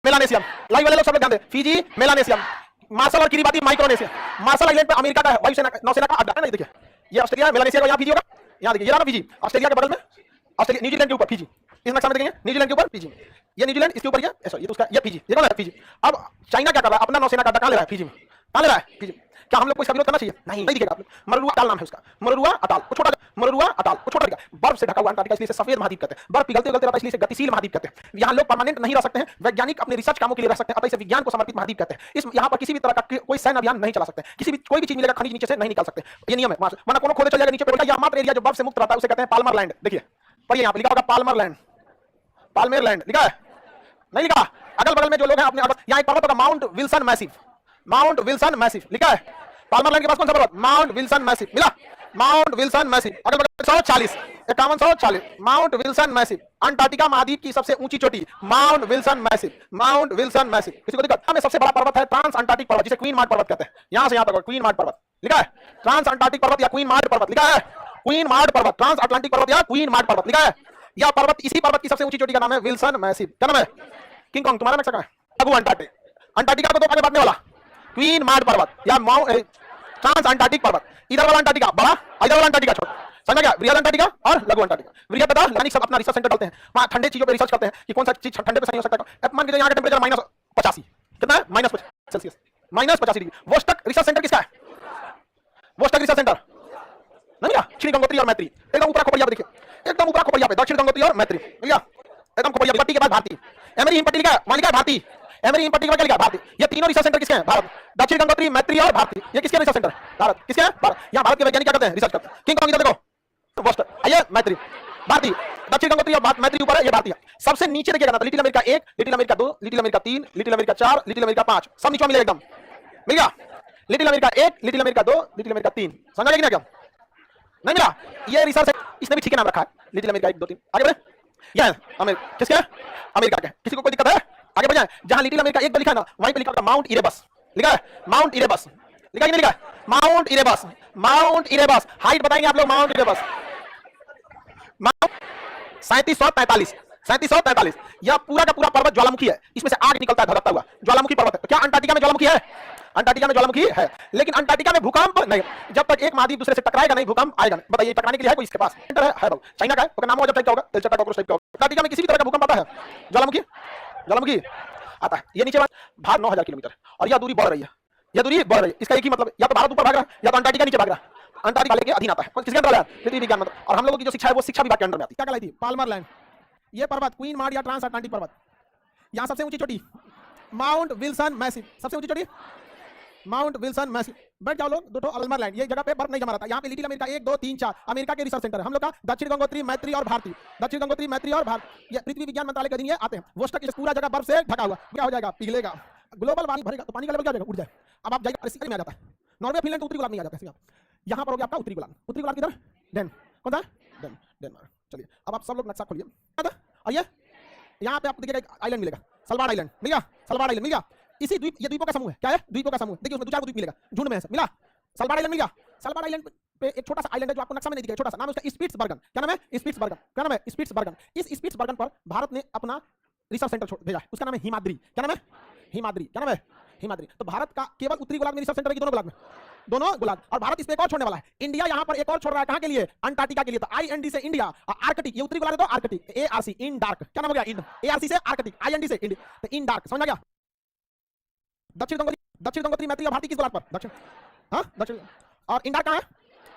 मेलानेशियम, live वाले लोग सब लोग ध्यान दें, फिजी, मेलानेशियम, मार्शल और किरिबाती माइक्रोनेशिया। मार्शल आइलैंड पे अमेरिका का वायुसेना नौसेना का अड्डा है ना, ये देखिए, ये ऑस्ट्रेलिया, मेलानेशिया का यहाँ फिजी होगा, यहाँ देखिए, ये रहा फिजी, ऑस्ट्रेलिया के बगल में, ऑस्ट्रेलिया, न्यूजीलैंड के ऊपर फिजी, इस नक्शा में देखेंगे, न्यूजीलैंड के ऊपर फिजी, ये न्यूजीलैंड, इसके ऊपर ये सॉरी, ये तो उसका, ये फिजी, ये कौन है फिजी। अब चाइना क्या कर रहा है, अपना नौसेना का अड्डा कहाँ ले रहा है, फिजी में, कहाँ ले रहा है, फिजी। क्या हम लोग को इसका विरोध करना चाहिए? नहीं दिखेगा आप लोग। मरुरुआ अटाल नाम है उसका, मरुरुआ अटाल, वो छोटा मरुरुआ अटाल, वो छोटा बर्फ से ढका हुआ अंटार्कटिका, इसलिए सफेद महाद्वीप कहते हैं। बर्फ पिघलते रहता है, इसलिए गतिशील महाद्वीप कहते हैं। यहाँ लोग परमानेंट नहीं रह सकते हैं, वैज्ञानिक अपने रिसर्च कामों के लिए रह सकते हैं, अतः इसे विज्ञान को समर्पित महाद्वीप कहते हैं। इस यहाँ पर किसी भी तरह का कोई सैन्य अभियान नहीं चला सकते, कोई भी चीज मिलेगा खनिज नीचे से नहीं निकाल सकते, ये नियम है। वरना कोनो खोदे चल जाएगा नीचे पे, मात्र एरिया जो बर्फ से मुक्त रहता है उसे कहते हैं पाल्मर लैंड। देखिए पर यहाँ पे लिखा होगा पाल्मर लैंड, पाल्मेर लैंड लिखा है, नहीं लिखा। अगल बगल में जो लोग हैं अपने यहाँ एक पर्वत होगा mount Wilson massive, mount Wilson massive लिखा है। पाल्मर लैंड के पास कौन सा पर्वत? माउंट विल्सन मैसिव मिला, माउंट विल्सन मैसिव। अगल बगल 140 5140 माउंट विल्सन मैसिव। अंटार्कटिका महाद्वीप की सबसे ऊंची चोटी mount Wilson massive, mount Wilson massive. किसी को दिक्कत? हमें सबसे बड़ा पर्वत है ट्रांस अंटार्कटिक पर्वत, जिसे क्वीन मार्ट पर्वत कहते हैं। यहां से यहां तक क्वीन मार्ट पर्वत लिखा है, ट्रांस अंटार्कटिक पर्वत या क्वीन मार्ट पर्वत लिखा है, क्वीन मार्ट पर्वत, ट्रांस अटलांटिक पर्वत या क्वीन मार्ट पर्वत लिखा है। यह पर्वत, इसी पर्वत की सबसे ऊंची चोटी का नाम है विल्सन मैसिव। क्या नाम है? किंग कॉन्ग तुम्हारा नक्शा है, लघु अंटार्कटिक। अंटार्कटिका को तो आगे बांटने वाला क्वीन मार्ट पर्वत या ट्रांस अंटार्कटिक पर्वत। इधर वाला अंटार्कटिका बड़ा, इधर वाला अंटार्कटिका छोटा, समझ गया? बृहद अंटार्कटिका और लघु अंटार्कटिका। बृहद पता वैज्ञानिक सब अपना रिसर्च सेंटर डालते हैं, वहां ठंडे चीजों पे रिसर्च करते हैं कि कौन सा चीज ठंडे पे सही हो सकता है। मान लीजिए यहाँ का टेंपरेचर -85, कितना है? -50 सेल्सियस, -85 डिग्री। वोस्टक रिसर्च सेंटर किसका है? वोस्टक रिसर्च सेंटर नहीं क्या? श्री गंगोत्री और मैत्री, एकदम ऊपर खोपड़िया पे देखिए, एकदम ऊपर खोपड़िया पे दक्षिण गंगोत्री और मैत्री, भैया एकदम खोपड़िया पे। पट्टी के बाद भारती, एमरी हिमपट्टी लिखा है, वहां लिखा है भारती, एमरी हिमपट्टी का क्या लिखा है? भारती। ये तीनों रिसर्च सेंटर किसके हैं? भारत। दक्षिण गंगोत्री, मैत्री और भारती, ये किसके रिसर्च सेंटर? भारत। किसके हैं? भारत। यहाँ भारत के वैज्ञानिक क्या करते हैं? रिसर्च करते हैं। किंग कॉन्ग इधर देखो, वोस्टक, आइए मैत्री, भारती, दक्षिण गंगोत्री और मैत्री ऊपर है, ये भारतीय। सबसे नीचे देखिएगा ना, little America 1, little America 2, little America 3, little America 4, little America 5, सब नीचे मिलेगा एकदम, मिल गया? Little America 1, little America 2, little America 3, समझ गया क्या? नहीं मिला? ये रिसर्च है, इसने भी ठीक है नाम रखा है, लिटिल अमेरिका 1 2 3। आगे बढ़े, यह अमेरिका किसका है? अमेरिका का। किसी को कोई दिक्कत है? आगे बढ़ जाए। जहां लिटिल अमेरिका 1 लिखा है ना, वहीं पे लिखा होगा माउंट इरेबस, लिखा है माउंट इरेबस, लिखा है कि नहीं लिखा है? Mount Erebus, mount Erebus. Height बताएंगे आप लोग, माउंट इरेबस 3743, 3743। यह पूरा का पूरा पर्वत ज्वालामुखी है, इसमें से आग निकलता है धधकता हुआ, ज्वालामुखी पर्वत है। तो क्या अंटार्कटिका में ज्वालामुखी है? अंटार्कटिका में ज्वालामुखी है, लेकिन अंटार्कटिका में भूकंप नहीं। जब तक एक महाद्वीप दूसरे से टकराएगा नहीं, भूकंप आएगा नहीं। बताइए टकराने के लिए है कोई इसके पास? है बाबू, चाइना का है, उसका नाम हो जब टाइप का होगा, तेलचट्टा कॉकरोच टाइप का होगा। अंटार्कटिका में किसी भी तरह का भूकंप आता है? ज्वालामुखी, ज्वालामुखी आता है। ये नीचे भारत 9000 किलोमीटर, और यह दूरी बढ़ रही है, यह दूरी बढ़ रही है। इसका एक ही मतलब, या तो भारत ऊपर भाग रहा है या तो अंटार्कटिका नीचे भाग रहा है। अंटार्कटिका लेके अधीन आता है, किसके अंदर है? पृथ्वी विज्ञान मंत्र। और हम लोगों की जो शिक्षा है वो शिक्षा विभाग के अंदर में आती है। क्या कहलाती है? Palmer land. ये पर्वत क्वीन मार्ट या ट्रांस अटलांटिक पर्वत। यहाँ सबसे ऊंची चोटी माउंट विल्सन मैसिव, सबसे ऊंची चोटी माउंट विल्सन मैसिव। बैठ जाओ लोग, दो पाल्मर लैंड, ये जगह पे बर्फ नहीं जमा रहता। यहाँ पे लिटिल अमेरिका 1 2 3 4 अमेरिका के रिसर्च सेंटर है। हम लोग का दक्षिण गंगोत्री, मैत्री और भारती, दक्षिण गंगोत्री, मैत्री और भारत, ये पृथ्वी विज्ञान मंत्रालय के अधीन ये आते हैं। वोस्टक पूरा जगह बर्फ से ढका हुआ, क्या हो जाएगा? पिघलेगा। ग्लोबल वार्मिंग भरेगा तो पानी का लेवल क्या हो जाएगा? उड़ जाए। अब आप जाएगा परिस्थिति में आ जाता है, नॉर्वे फिनलैंड तो उत्तरी गोलार्ध में आ जाता है। यहाँ पर हो गया आपका उत्तरी गोलार्ध। उत्तरी गोलार्ध किधर? डेन, कौन सा? डेनमार्क। चलिए अब आप सब लोग नक्शा खोलिए, आइए। यहाँ पे आपको देखिएगा एक आइलैंड मिलेगा, सलवार आइलैंड मिल गया, सलवार आइलैंड मिल गया। इसी द्वीप, ये द्वीपों का समूह है। क्या है? द्वीपों का समूह। देखिए उसमें 2-4 द्वीप मिलेगा, झुंड में है, मिला? सलवार आइलैंड मिल गया। सलवार आइलैंड पे एक छोटा सा आइलैंड है जो आपको नक्शा में नहीं दिखेगा, छोटा सा, नाम है उसका स्पिट्सबर्गन। क्या नाम है? स्पिट्सबर्गन। क्या नाम है? स्पिट्सबर्गन। इस स्पिट्सबर्गन पर भारत ने अपना रिसर्च सेंटर भेजा है, उसका नाम है हिमाद्री। क्या नाम है? हिमाद्री। क्या नाम है? हिमाद्री। तो भारत का केवल उत्तरी गोलार्ध में रिसर्च सेंटर है कि दोनों गोलार्ध में? दोनों गोलार्ध। और भारत इस पे एक और छोड़ने वाला है, इंडिया यहाँ पर एक और छोड़ रहा है। कहाँ के लिए? अंटार्कटिका के लिए। तो IND से इंडिया, आर्कटिक, ये उत्तरी गोलार्ध है तो आर्कटिक, ARC इन डार्क। क्या नाम हो गया? इंड। ARC से आर्कटिक, IND से इंड, तो इन डार्क, समझ आ गया? दक्षिण गंगोत्री, मैत्री और भारती किस गोलार्ध पर? दक्षिण, हाँ दक्षिण। और इन डार्क कहाँ है?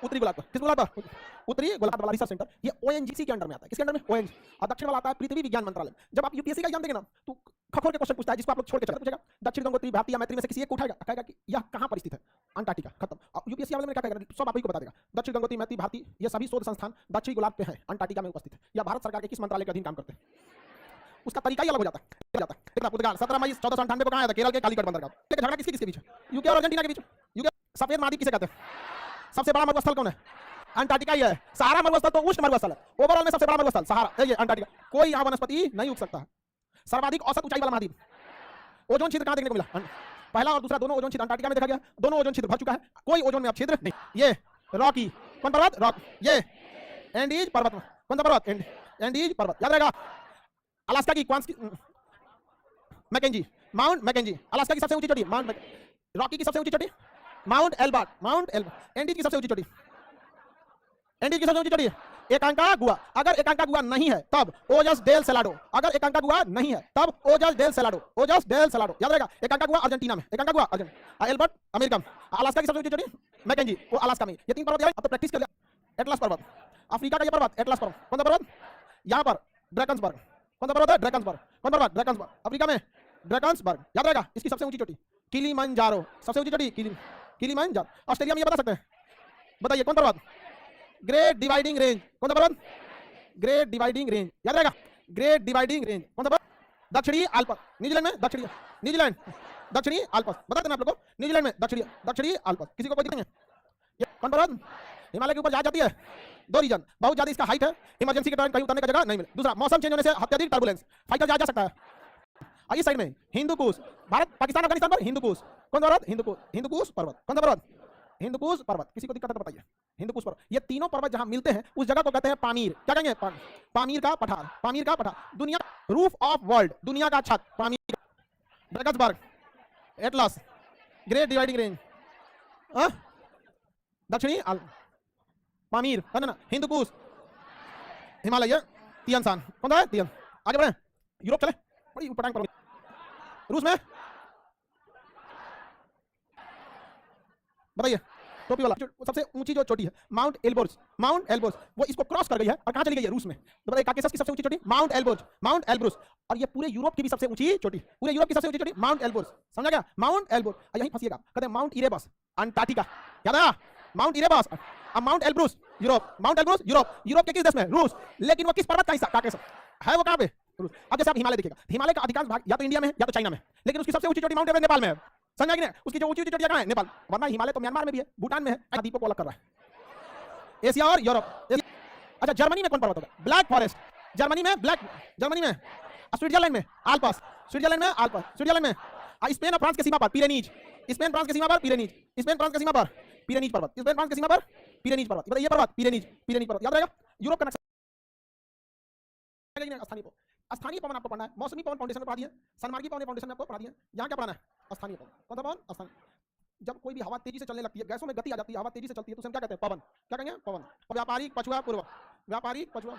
उत्तरी गोलार्ध पर। किस गोलार्ध पर? उत्तरी गोलार्ध वाला रिसर्च सेंटर, ये ONGC के अंडर में आता है। किसके अंडर में? ONGC। और दक्षिण वाला आता है पृथ्वी विज्ञान मंत्रालय। जब आप UPSC का एग्जाम देंगे ना, तो खखोल के क्वेश्चन पूछता है, जिसको आप लोग छोड़ के चले पूछेगा दक्षिण गंगोत्री, भारती या मैत्री में से किसी एक को उठाएगा, कहेगा कि यह कहां पर स्थित है? अंटार्कटिका। खत्म। और UPSC वाले में क्या कहेगा? सब आप ही को बता देगा। दक्षिण गंगोत्री, मैत्री, भारती, ये सभी शोध संस्थान दक्षिण गोलार्ध पे है, अंटार्कटिका में उपस्थित है। या भारत सरकार के किस मंत्रालय के अधीन काम करते हैं, उसका तरीका ही अलग हो जाता है। पुर्तगाल 17 मई 1498 को कहां आया था? केरल के कालीकट बंदरगाह। लेकिन झगड़ा किसके बीच? यूके और अर्जेंटीना के बीच। यूके सफेद महाद्वीप किसे कहते हैं? सबसे बड़ा मरुस्थल कौन है? अंटार्कटिका ही है। सहारा मरुस्थल तो उष्ण मरुस्थल है, ओवरऑल में सबसे बड़ा मरुस्थल सहारा, ये अंटार्कटिका। कोई यहाँ वनस्पति नहीं उग सकता है। सर्वाधिक औसत ऊंचाई वाला महाद्वीप। ओजोन छिद्र कहाँ देखने को मिला? पहला और दूसरा दोनों ओजोन छिद्र अंटार्कटिका में देखा गया। दोनों ओजोन छिद्र भर चुका है, कोई ओजोन में अब छिद्र नहीं। ये रॉकी, कौन पर्वत? रॉक। ये एंडीज पर्वत, कौन सा पर्वत? एंडीज पर्वत, याद रहेगा। अलास्का की मैकेंजी, माउंट मैकेंजी। अलास्का की सबसे ऊंची चोटी माउंट मैकेंजी। रॉकी की सबसे ऊंची चोटी Mount Elbert, Mount Elbert. Andes की सबसे ऊंची चोटी, एंडीज की सबसे ऊंची चोटी एकांकागुआ। अगर एकांकागुआ नहीं है तब ओजस डेल सेलाडो। अगर एकांकागुआ नहीं है तब ओजस डेल सेलाडो, ओजस डेल सेलाडो याद रहेगा। एकांकागुआ अर्जेंटीना में, एकांकागुआ अर्जेंटीना। एल्बर्ट अमेरिका में। अलास्का की सबसे ऊंची चोटी मैकेंजी, वो अलास्का में। ये 3 पर्वत यार, अब तो प्रैक्टिस कर लिया। एटलस पर्वत, अफ्रीका का ये पर्वत एटलस पर्वत। कौन सा पर्वत? यहाँ पर ड्रैकन्सबर्ग। कौन सा पर्वत है? ड्रैकन्सबर्ग। कौन पर्वत? ड्रैकन्सबर्ग। अफ्रीका में ड्रैकन्सबर्ग याद रहेगा। इसकी सबसे ऊंची चोटी किलिमंजारो, सबसे ऊंची चोटी किलिमंजारो। ऑस्ट्रेलिया में ये बता सकते हैं? बताइए कौन पर्वत? Great Dividing range. कौन सा पर्वत? ग्रेट डिवाइडिंग रेंज याद रहेगा। ग्रेट डिवाइडिंग रेंज कौन सा पर्वत? दक्षिणी आल्प्स, न्यूजीलैंड में। दक्षिणी न्यूजीलैंड, दक्षिणी आल्प्स बता देना आप लोगों को। न्यूजीलैंड में दक्षिणी आल्प्स। किसी को कोई दिक्कत नहीं है? ये कौन पर्वत? हिमालय के ऊपर जहाज जाती है। 2 रीजन, बहुत ज्यादा इसका हाइट है, इमरजेंसी के दौरान कहीं उतरने का जगह नहीं मिले। दूसरा, मौसम चेंज होने से अत्यधिक टर्बुलेंस, फाइटर जहाज जा सकता है। इस साइड में हिंदू कुश, भारत पाकिस्तान अफगानिस्तान पर हिंदू कुश। कौन सा पर्वत? हिंदू कुश पर्वत। कौन सा पर्वत? हिंदू कुश पर्वत। किसी को दिक्कत है तो बताइए। हिंदू कुश पर्वत, ये तीनों पर्वत जहां मिलते हैं उस जगह को कहते हैं पामीर। क्या कहेंगे? पामीर का पठार, पामीर का पठार। दुनिया रूफ ऑफ वर्ल्ड, दुनिया का छत Pamir. Drakensberg, Atlas, Great Dividing Range, दक्षिणी पामीर, ना हिंदू कुश, हिमालय, तियान सान। कौन सा है? तियान। आगे बढ़े, यूरोप चले। बड़ी पटांग पर्वत, रूस में बताइए। टोपी वाला सबसे ऊंची जो चोटी है माउंट एल्ब्रोज, माउंट एल्ब्रोज। वो इसको क्रॉस कर गई है और कहां चली गई है? रूस में। तो बताइए काकेशस की सबसे ऊंची चोटी माउंट एल्ब्रोज, माउंट एल्ब्रोज। और ये पूरे यूरोप की भी सबसे ऊंची चोटी, पूरे यूरोप की सबसे ऊंची चोटी माउंट एल्ब्रोज। समझा क्या? Mount Elbrus. यहीं फंसिएगा, कहते हैं माउंट इरेबस अंटार्कटिका, याद है? Mount Erebus. अब Mount Elbrus Europe, Mount Elbrus Europe. Europe के किस देश में? रूस। लेकिन वो किस पर्वत का हिस्सा? काकेशस है वो कहां पे? रूस। अब जैसे आप हिमालय देखिएगा, हिमालय का अधिकांश भाग या तो इंडिया में या तो चाइना में, लेकिन उसकी सबसे ऊंची चोटी माउंट एवरेस्ट नेपाल में है। समझा कि नहीं? उसकी जो ऊंची ऊंची चोटियां कहां है? नेपाल। वरना हिमालय तो म्यांमार में भी है, भूटान में है। द्वीपों को अलग कर रहा है। एशिया और यूरोप। अच्छा, जर्मनी में कौन पर्वत होता है? Black forest. जर्मनी में ब्लैक, जर्मनी में। स्विट्जरलैंड में आल्प्स, स्विट्जरलैंड में आल्प्स, स्विट्जरलैंड में। स्पेन और फ्रांस की सीमा पर पिरेनीज, स्पेन फ्रांस की सीमा पर पिरेनीज, स्पेन फ्रांस की सीमा पर पिरेनीज पर्वत, स्पेन फ्रांस की सीमा पर पिरेनीज पर्वत। बताइए ये पर्वत पिरेनीज, पिरेनीज पर्वत याद रहेगा। यूरोप का नक्शा। स्थानीय पवन आपको पढ़ना है, मौसमी पवन फाउंडेशन में पढ़ा दिया, सनमार्गी पवन फाउंडेशन में आपको पढ़ा दिया। यहाँ क्या पढ़ना है? स्थानीय पवन। कौन सा पवन? स्थानीय। जब कोई भी हवा तेजी से चलने लगती है, गैसों में गति आ जाती है, हवा तेजी से चलती है, तो हम क्या कहते हैं? पवन। क्या कहेंगे? पवन। और व्यापारिक पछुआ पूर्व, व्यापारिक पछुआ।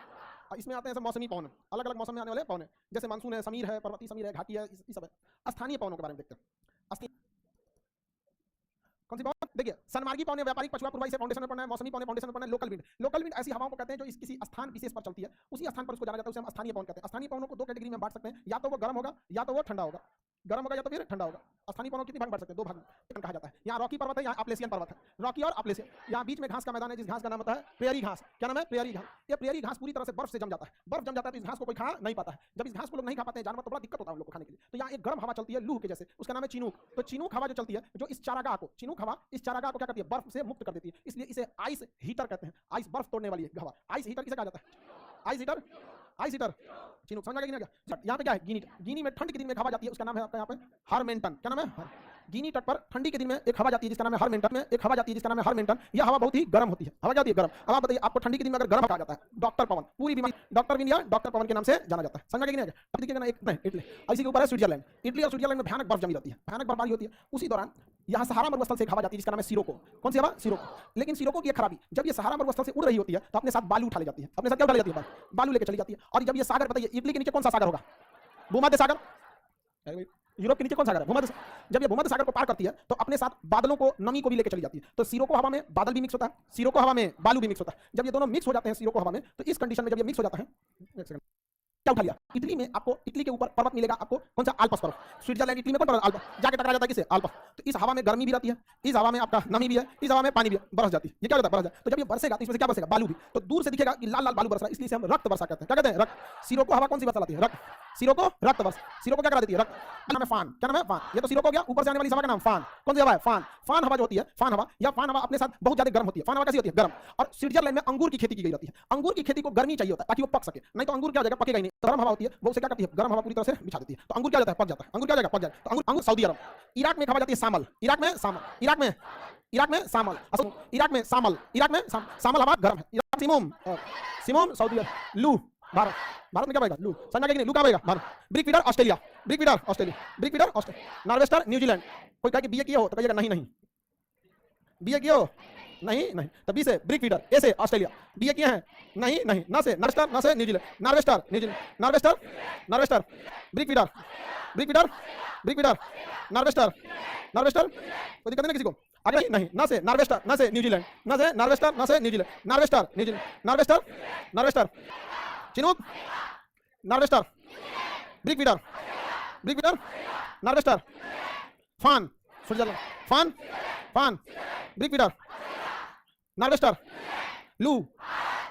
इसमें आते हैं मौसमी पवन, अलग अलग मौसम में आने वाले पवन है, जैसे मानसून है, समीर है, पर्वतीय समीर है, घाटी है, इस सब है। स्थानीय पवनों के बारे में देखते हैं। कौन सी पवन? देखिए, सनमार्गी पवन व्यापारिक पछुआ पूर्वाई से फाउंडेशन में पढ़ना है, मौसमी पवन फाउंडेशन में पढ़ना है। लोकल विंड, लोकल विंड ऐसी हवाओं को कहते हैं जो इस किसी स्थान विशेष पर चलती है, उसी स्थान पर उसको जाना जाता है, उसे हम स्थानीय पवन कहते हैं। स्थानीय पवनों को 2 कैटेगरी में बांट सकते हैं, या तो वो गर्म होगा या तो वो ठंडा होगा, गर्म होगा या तो फिर ठंडा होगा। स्थानीय पवनों कितने भाग बांट सकते हैं? 2 भाग में कहा जाता है। यहाँ रॉकी पर्वत है, यहाँ अपलेशियन पर्वत है, रॉकी और अपलेशियन। यहाँ बीच में घास का मैदान है, जिस घास का नाम होता है प्रेयरी घास। क्या नाम है? प्रेयरी घास। ये प्रेयरी घास पूरी तरह से बर्फ से जम जाता है, बर्फ जम जाता है तो इस घास को कोई खा नहीं पाता है। जब इस घास को लोग नहीं खा पाते हैं जानवर, तो बड़ा दिक्कत होता है उन लोग को खाने के लिए। तो यहाँ एक गर्म हवा चलती है लूह के जैसे, उसका नाम है चिनूक। तो चिनूक हवा जो चलती है, जो इस चारागाह को, चिनूक हवा इस चारागाह को क्या करती है? बर्फ से मुक्त कर देती है, इसलिए इसे आइस हीटर कहते हैं। आइस बर्फ तोड़ने वाली हवा, आइस हीटर किसे कहा जाता है? Ice heater, ice heater Chinook. समझ गया? यहाँ पे क्या है? गिनी। गिनी में ठंड के दिन में हवा जाती है, उसका नाम है आपका यहाँ पे हरमेंटन। क्या नाम है? गिनी तट पर ठंडी के दिन में एक हवा जाती है जिसका नाम है हरमेंटन। में एक हवा जाती है जिसका नाम है हरमेंटन। यह हवा बहुत ही गर्म होती है, हवा जाती है गर्म। अब आप बताइए, आपको ठंडी के दिन में अगर गर्म कहा जाता है, डॉक्टर पवन, पूरी बीमारी डॉक्टर विन या डॉक्टर पवन के नाम से जाना जाता है। समझ गया? अब देखिएगा ना, एक इटली, इसी के ऊपर है स्विट्जरलैंड। इटली और स्विट्जरलैंड में भयानक बर्फ जमी रहती है, भयानक बर्फबारी होती है। उसी दौरान यहाँ सहारा मरुस्थल से एक हवा जाती है जिसका नाम है सिरोको। कौन सी हवा? सिरोको। लेकिन सिरोको की एक खराबी, जब ये सहारा मरुस्थल से उड़ रही होती है तो अपने साथ बालू उठा ले जाती है, अपने साथ क्या उठा ले जाती है? बालू लेके चली जाती है। और जब ये सागर, बताइए इटली के नीचे कौन सा सागर होगा? भूमध्य सागर। यूरोप के नीचे कौन सा सागर है? भूमध्य। जब ये भूमध्य सागर को पार करती है तो अपने साथ बादलों को, नमी को भी लेकर चली जाती है। तो सिरोको हवा में बादल भी मिक्स होता है, सिरोको हवा में बालू भी मिक्स होता है। जब ये दोनों मिक्स हो जाते हैं सिरोको हवा में, तो इस कंडीशन में जब ये मिक्स हो जाता है, क्या उठा लिया? इटली में आपको, इटली के ऊपर पर्वत मिलेगा आपको, कौन सा? आल्प्स पर्वत। स्विट्जरलैंड, इटली में कौन पर्वत? आल्प्स। जाके टकरा जाता है किसे? आल्प्स। तो इस हवा में गर्मी भी रहती है, इस हवा में आपका नमी भी है, इस हवा में पानी भी है, बरस जाती है। ये क्या होता है? बरस जाए। तो जब ये बरसेगा तो इसमें से क्या बरसेगा? बालू भी। तो दूर से दिखेगा कि लाल लाल बालू बरस रहा है, इसलिए हम रक्त वर्षा कहते हैं। क्या कहते हैं? रक्त। सिरोको हवा कौन सी वर्षा लाती है? रक्त। सिरोको रक्त वर्षा। सिरोको क्या करा देती है? रक्त। नाम है फान। क्या नाम है? फान। ये तो सिरोको हो गया, ऊपर से आने वाली हवा का नाम फान। कौन सी हवा है? फान। फान हवा जो होती है, फान हवा या फान हवा अपने साथ बहुत ज्यादा गर्म होती है। फान हवा कैसी होती है? गर्म। और स्विट्जरलैंड में अंगूर की खेती की गई रहती है। अंगूर की खेती को गर्मी चाहिए होता है ताकि वो पक सके, नहीं तो अंगूर क्या हो जाएगा? पकेगा ही नहीं। गर्म हवा होती है, वो उसे क्या करती है? गर्म हवा पूरी तरह से बिछा देती है, तो अंगूर क्या हो जाता है? पक जाता है। अंगूर क्या हो जाएगा? पक जाएगा। तो अंगूर सऊदी अरब। इराक में हवा जाती है सामल। इराक में सामल, इराक में सामल, इराक में सामल, इराक में सामल हवा गर्म है। सिमोम, सिमोम सऊदी अरब। लू, भारत। भारत में क्या बहेगा? लू। समझा कि नहीं? लू कहाँ बहेगा? Bharat. Brick feeder Australia, brick feeder Australia, brick feeder Australia. Nor'wester New Zealand. कोई कहे कि बीए किया हो तो कहिएगा नहीं नहीं, बीए किया हो नहीं नहीं। तो बी से ब्रिक फीडर, ए से ऑस्ट्रेलिया, बीए किए हैं नहीं नहीं, न से नॉर्वेस्टर, न से New Zealand, nor'wester New Zealand, nor'wester nor'wester, brick feeder, brick feeder, brick feeder, nor'wester nor'wester. कोई दिक्कत नहीं किसी को? आगे नहीं, न से नॉर्वेस्टर, न से न्यूजीलैंड, न से नॉर्वेस्टर, न से New Zealand, nor'wester New Zealand, nor'wester nor'wester, Chinook nor'wester, brick feeder, brick feeder, nor'wester, फान स्विट्जरलैंड, फान फान, ब्रिक फीडर, नॉर्वेस्टर, लू,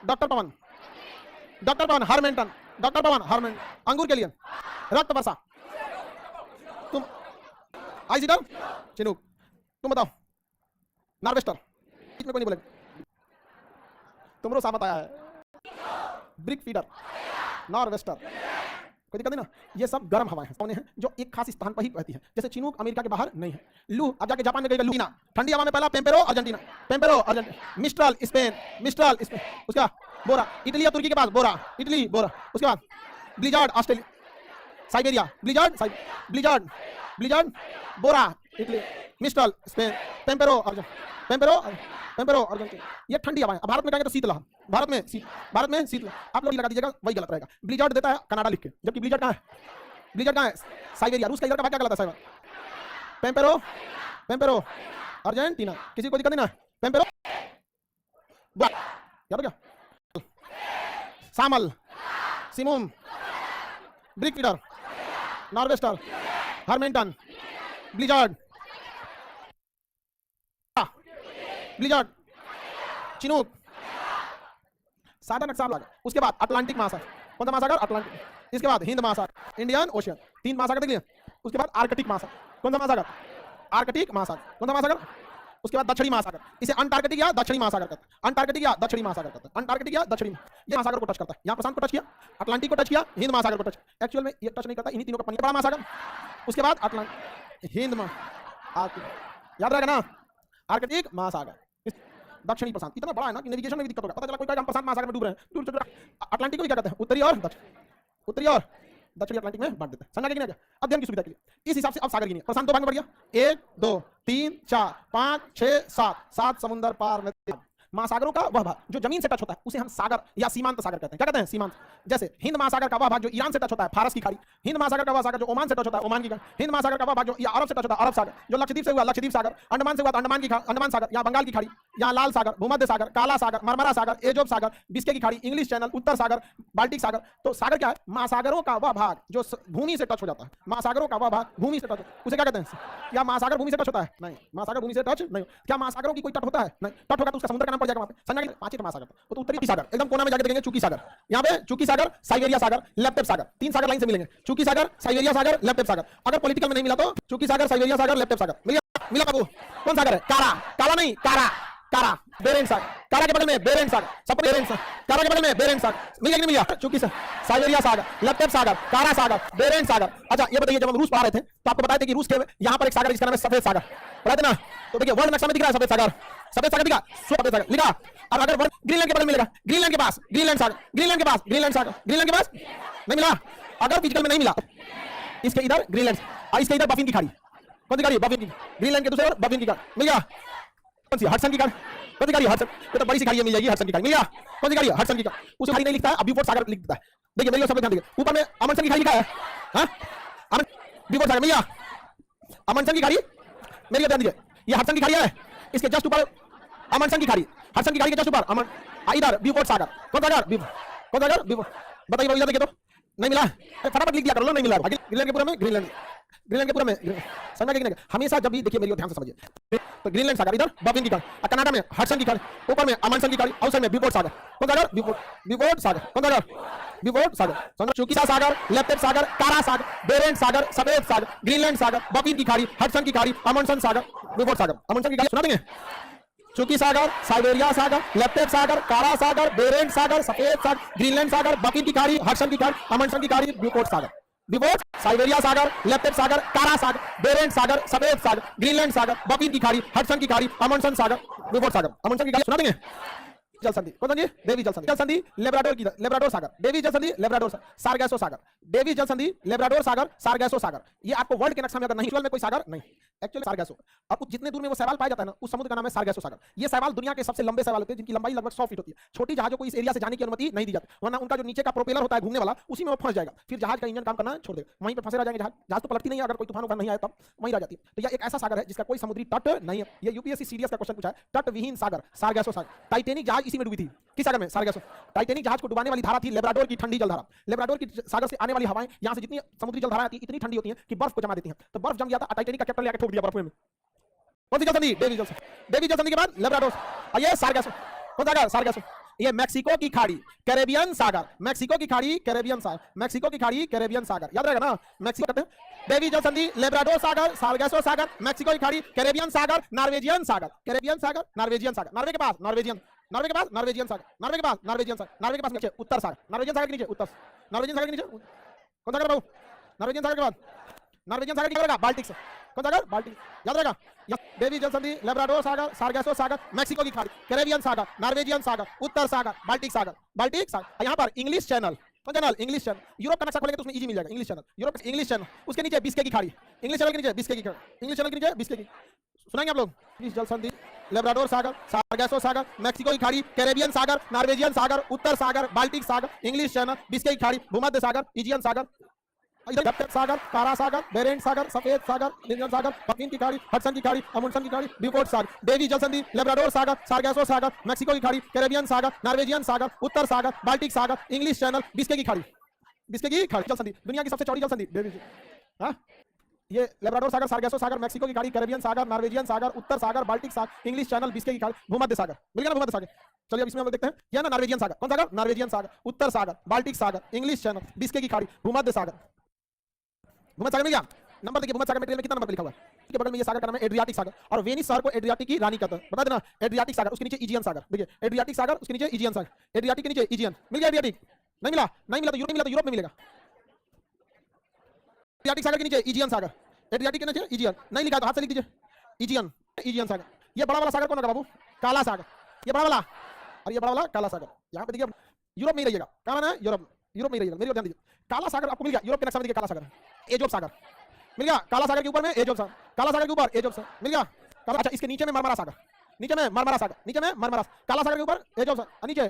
डॉक्टर पवन, डॉक्टर पवन हार्मेंटन, डॉक्टर पवन हार्मेंटन, अंगूर के लिए रक्त वर्षा। तुम आइसिडर, चिनूक, तुम बताओ नॉर्वेस्टर, बीच में कोई नहीं बोलेगा। तुमरो सामत आया है, ब्रिक फीडर, नॉर्वेस्टर। कोई दिक्कत नहीं ना? ये सब गर्म हवाएं हैं जो एक खास स्थान पर ही बहती है। जैसे चिनूक अमेरिका के बाहर नहीं है। लू अब जाके जापान में गई, लूना ठंडी हवा में पहला Pampero Argentina, Pampero Argentina, Mistral Spain, Mistral Spain, उसके बाद बोरा इटली या तुर्की के पास, बोरा इटली बोरा, उसके बाद blizzard Australia, Siberia, blizzard blizzard blizzard, Bora Italy, Mistral Spain, Pampero Argentina, Pampero Pampero Argentina. ये ठंडी हवाएं। भारत में कहेंगे तो शीतलहर, भारत में भारत में शीतलहर। आप लोग लगा दीजिएगा, वही गलत रहेगा। ब्लिजार्ड देता है कनाडा लिख के, जबकि ब्लिजार्ड कहाँ है? ब्लिजार्ड कहाँ है? साइबेरिया, रूस का इधर का भाग क्या गलत है? Pampero Pampero Argentina. किसी को दिक्कत नहीं ना? पेम्पेरो याद हो गया? सामल, simoom, brickfielder, nor'wester, harmattan, blizzard, blizzard, chinook, साधा नक्शा लगा। उसके बाद अटलांटिक महासागर, कौन सा महासागर? अटलांटिक। इसके बाद हिंद महासागर, इंडियन ओशियन, 3 महासागर देख लिए। उसके बाद आर्कटिक महासागर, कौन सा महासागर? आर्कटिक महासागर, कौन सा महासागर? उसके बाद दक्षिणी महासागर, इसे अंटार्कटिक या दक्षिणी महासागर कहते हैं, अंटार्कटिक या दक्षिणी महासागर कहते हैं, अंटार्कटिक या दक्षिणी। ये महासागर को टच करता है। यहाँ प्रशांत को टच किया, अटलांटिक को टच किया, हिंद महासागर को टच। एक्चुअल में ये टच नहीं करता, इन्हीं तीनों का पानी बड़ा महासागर। उसके बाद अटलांटिक, हिंद महासागर, याद रहेगा ना? आर्कटिक महासागर, दक्षिणी प्रशांत। इतना बड़ा है ना कि नेविगेशन में भी दिक्कत होगा। पता चला कोई हम प्रशांत महासागर में डूब रहे हैं, दूर अटलांटिक को क्या कहते हैं? उत्तरी और दक्षिण, उत्तरी और दक्षिणी अटलांटिक में बांट देते हैं। समझा कि नहीं? अध्ययन की सुविधा के लिए इस हिसाब से अब सागर गिनिए। प्रशांत 2 भाग में बढ़ गया, 1 2 3 4 5 6 7 समुद्र पार में महासागरों का वह भाग जो जमीन से टच होता है उसे हम सागर या सीमांत सागर कहते हैं। क्या कहते हैं? सीमांत। जैसे हिंद महासागर का वह भाग जो ईरान से टच होता है, फारस की खाड़ी। हिंद महासागर का वह सागर जो ओमान से टच होता है, ओमान की खाड़ी। हिंद महासागर का वह भाग जो या अरब से टच होता है, अरब सागर। जो लक्षद्वीप से हुआ, लक्षद्वीप सागर। अंडमान से हुआ तो अंडमान की अंडमान सागर, या बंगाल की खाड़ी, या लाल सागर, भूमध्य सागर, काला सागर, मरमरा सागर, एजोब सागर, बिस्के की खाड़ी, इंग्लिश चैनल, उत्तर सागर, बाल्टिक सागर। तो सागर क्या है? महासागरों का वह भाग जो भूमि से टच हो जाता है। महासागरों का वह भाग भूमि से टच, उसे क्या कहते हैं? क्या महासागर भूमि से टच होता है? नहीं, महासागर भूमि से टच नहीं। क्या महासागरों की कोई तट होता है? नहीं। तट होगा तो उसका समुद्र का नाम पड़ जाएगा वहां पे। समझा कि 5 महासागर। तो उत्तरी सागर एकदम कोना में जाके देखेंगे, चूकी सागर। यहाँ पे चूकी सागर, साइबेरिया सागर, लेप्टेप सागर, 3 सागर लाइन से मिलेंगे। चूकी सागर, साइबेरिया सागर, लेप्टेप सागर। अगर पॉलिटिकल में नहीं मिला तो चूकी सागर, साइबेरिया सागर, लेप्टेप सागर। मिला बाबू? कौन सागर है? कारा, काला नहीं, कारा, कारा, बेरेंट सागर। कारा के बगल में बेरेंट सागर, सब बेरेंट सागर। कारा के बगल में बेरेंट सागर। मिल गया कि नहीं मिला? चूकी साइबेरिया सागर, लेप्टेप सागर, कारा सागर, बेरेंट सागर। अच्छा ये बताइए, जब हम रूस पढ़ा रहे थे तो आपको बताया था कि रूस के यहाँ पर एक सागर जिसका नाम है सफेद सागर, पढ़ा था ना? तो देखिए वर्ल्ड नक्शा में दिख रहा है सफेद सागर, सफेद सागर दिखा, सफेद सागर लिखा। अब अगर ग्रीनलैंड के बगल मिलेगा, ग्रीनलैंड के पास ग्रीनलैंड सागर, ग्रीनलैंड के पास ग्रीनलैंड सागर, ग्रीनलैंड के पास नहीं मिला। अगर फिजिकल में नहीं मिला, इसके इधर ग्रीनलैंड और इसके इधर बफिन की खाड़ी। कौन सी खाड़ी? बफिन की। ग्रीनलैंड के दूसरे ओर बफिन की खाड़ी मिल गया। कौन सी? हडसन की खाड़ी। कौन सी खाड़ी? हडसन। ये तो बड़ी सी खाड़ी मिल जाएगी, हडसन की खाड़ी मिल गया। कौन सी खाड़ी? हडसन की खाड़ी। उसे खाड़ी नहीं लिखता है, अभी वो सागर लिख देता है। देखिए मेरे सब ध्यान दीजिए, ऊपर में अमनसन की खाड़ी लिखा है। हाँ अमन बिफोर सागर मिल गया। अमनसन की खाड़ी मेरी ध्यान दीजिए, ये हडसन की खाड़ी है, इसके जस्ट ऊपर अमनसन की खाड़ी, हडसन की खाड़ी के जस्ट ऊपर अमन, इधर बिफोर सागर। कौन सागर? कौन सागर? बिफोर। बताइए इधर देखिए तो नहीं मिला। फटाफट लिख दिया करो, नहीं मिला। ग्रीनलैंड के पूरा में, ग्रीनलैंड, ग्रीनलैंड के पूरा में। समझा कि नहीं? हमेशा जब भी देखिए मेरी ध्यान से समझिए, तो ग्रीनलैंड सागर इधर बफिन की खाड़ी, कनाडा में हडसन की खाड़ी, ऊपर में अमनसन की खाड़ी, आउटसाइड में बिफोर सागर। कौन सागर? बिफोर सागर। कौन सागर? बिफोर सागर। समझो, चूकी सागर, लेप्टेप सागर, कारा सागर, बेरेंट सागर, सफेद सागर, ग्रीनलैंड सागर, बफिन की खाड़ी, हडसन की खाड़ी, अमनसन सागर, बिफोर सागर। अमनसन की खाड़ी सुना देंगे? चूकी सागर, साइबेरिया सागर, लेप्टेप सागर, कारा सागर, बेरेंट सागर, सफेद सागर, ग्रीनलैंड सागर, बफिन की खाड़ी, हडसन की खाड़ी, अमनसन की खाड़ी, ब्यूपोर्ट सागर। बिफोर साइबेरिया सागर, लेप्टेप सागर, कारा सागर, बेरेंट सागर, सफेद सागर, ग्रीनलैंड सागर, बफिन की खाड़ी, हडसन की खाड़ी, अमनसन सागर, बिफोर सागर। अमनसन की खाड़ी सुना देंगे? जल संधि कौन सा जी? डेविस जल संधि। जल संधि लेब्राडोर की, लेब्राडोर सागर, डेविस जल संधि लेब्राडोर सारगैसो सागर, डेविस जल संधि लेब्राडोर सागर सारगैसो सागर। ये आपको वर्ल्ड के नक्शे में अगर नहीं, में कोई सागर नहीं, एक्चुअली सारगैसो। अब जितने दूर में वो शैवाल पाया जाता है ना, उस समुद्र का नाम है सारगैसो सागर। ये शैवाल दुनिया के सबसे लंबे शैवाल होते हैं जिनकी लंबाई लगभग 100 फीट होती है। छोटी जहाजों को इस एरिया से जाने की अनुमति नहीं दी जाती, वरना उनका जो नीचे का प्रोपेलर होता है घूमने वाला, उसी में वो फंस जाएगा, फिर जहाज का इंजन काम करना छोड़ देगा, वहीं पर फंसे रह जाएंगे। जहाज तो पलटती नहीं है, अगर कोई तूफान नहीं आया तब वहीं रह जाती है। तो यह एक ऐसा सागर है जिसका कोई समुद्री तट नहीं है। ये यूपीएससी सीडीएस का क्वेश्चन पूछा है, तट विहीन सागर सारगैसो सागर। टाइटैनिक जहाज इसी में डूबी थी, किस सागर में? सारगैसो। टाइटैनिक जहाज को डुबाने वाली धारा थी लेब्राडोर की ठंडी जलधारा। लेब्राडोर की सागर से आने वाली हवाएं यहां से जितनी समुद्री जलधारा आती है इतनी ठंडी होती है कि बर्फ को जमा देती हैं। तो बर्फ जम गया था, टाइटैनिक का कैप्टन लेकर ठोक दिया बर्फ में। कौन सी जल संधि? डेविस जल संधि। डेविस जल संधि के बाद लेब्राडोर, और ये सारगैसो। कौन सा? सारगैसो। ये मैक्सिको की खाड़ी, कैरेबियन सागर, मैक्सिको की खाड़ी, कैरेबियन सागर, मैक्सिको की खाड़ी, कैरेबियन सागर, याद रहेगा ना? मैक्सिको कहते हैं। डेविस जल संधि लेब्राडोर सागर, सारगैसो सागर, मैक्सिको की खाड़ी, कैरेबियन सागर, नॉर्वेजियन सागर, कैरेबियन सागर, नॉर्वेजियन सागर, नॉर्वे के पास नॉर्वेजियन, नॉर्वे के पास नॉर्वेजियन सागर, नॉर्वे के पास नॉर्वेजियन सागर, नॉर्वे के पास नीचे उत्तर सागर, नॉर्वेजियन सागर के नीचे उत्तर, नॉर्वेजियन सागर के नीचे कौन सा सागर बाबू? नॉर्वेजियन सागर के बाद नॉर्वेजियन सागर क्या रहेगा? बाल्टिक। कौन सा सागर? बाल्टिक, याद रहेगा। डेविस जल संधि लेब्राडोर सागर, सारगैसो सागर, मैक्सिको की खाड़ी, कैरेबियन सागर, नॉर्वेजियन सागर, उत्तर सागर, बाल्टिक सागर, बाल्टिक सागर। यहाँ पर इंग्लिश चैनल, कौन चैनल? English channel. यूरोप का नक्शा खोलेंगे तो उसमें इजी मिल जाएगा, English channel, Europe English channel. उसके नीचे बिस्के की खाड़ी, इंग्लिश चैनल के नीचे बिस्के की खाड़ी, इंग्लिश चैनल के नीचे बिस्के की। सुनाएंगे आप लोग? जल संधि लेब्राडोर सागर, सारगैसो सागर, मैक्सिको की खाड़ी, कैरेबियन सागर, नॉर्वेजियन सागर, उत्तर सागर, बाल्टिक सागर, इंग्लिश चैनल, बिस्के की खाड़ी, भूमध्य सागर, इजियन सागर, इधर सागर, कारा सागर, बेरेंट सागर, सफेद सागर, इंडियन सागर, पकिन की खाड़ी, हडसन की खाड़ी, अमुंडसन की खाड़ी, ब्यूफोर्ट सागर। डेविस जल संधि लेब्राडोर सागर, सारगैसो सागर, मैक्सिको की खाड़ी, कैरेबियन सागर, नॉर्वेजियन सागर, उत्तर सागर, बाल्टिक सागर, इंग्लिश चैनल, बिस्के की खाड़ी, बिस्के की खाड़ी। जल संधि दुनिया की सबसे चौड़ी जल संधि डेविस। हाँ, ये लेब्राडोर सागर, सारगैसो सागर, मैक्सिको की खाड़ी, कैरेबियन सागर, नॉर्वेजियन सागर, उत्तर सागर, बाल्टिक सागर, इंग्लिश चैनल, बिस्के की खाड़ी, भूमध्य सागर। मिल गया ना भूमध्य सागर? चलिए अब इसमें हम लोग देखते हैं, यह ना नॉर्वेजियन सागर। कौन सागर? नॉर्वेजियन सागर, उत्तर सागर, बाल्टिक सागर, इंग्लिश चैनल, बिस्के की खाड़ी, भूमध्य सागर। भूमध्य सागर मिल गया? नंबर देखिए, भूमध्य सागर में कितना नंबर लिखा हुआ है? इसके बगल में ये सागर का नाम है एड्रियाटिक सागर, और वेनिस शहर को एड्रियाटिक की रानी कहते हैं, बता देना। एड्रियाटिक सागर, उसके नीचे इजियन सागर। देखिए एड्रियाटिक सागर, उसके नीचे इजियन सागर, एड्रियाटिक के नीचे इजियन। मिल गया एड्रियाटिक? नहीं मिला? नहीं मिला तो यूरोप, मिला तो यूरोप में मिलेगा। एड्रियाटिक सागर के नीचे इजियन सागर, एड्रियाटिक के नीचे इजियन। नहीं लिखा तो हाथ से लिख दीजिए, इजियन, इजियन सागर। ये बड़ा वाला सागर कौन होगा बाबू? काला सागर। ये बड़ा वाला, और ये बड़ा वाला काला सागर। यहाँ पे देखिए यूरोप में ही रहिएगा, कहाँ है? यूरोप, यूरोप में ही रहिएगा। मेरी ध्यान दीजिए, काला सागर आपको मिल गया, यूरोप के नक्शा में देखिए काला सागर, एजोब सागर मिल गया। काला सागर के ऊपर में एजोब सागर, काला सागर के ऊपर एजोब सागर मिल गया। अच्छा, इसके नीचे में मरमरा सागर, नीचे में मरमरा सागर, नीचे में मरमरा, काला सागर के ऊपर एजोब सागर, नीचे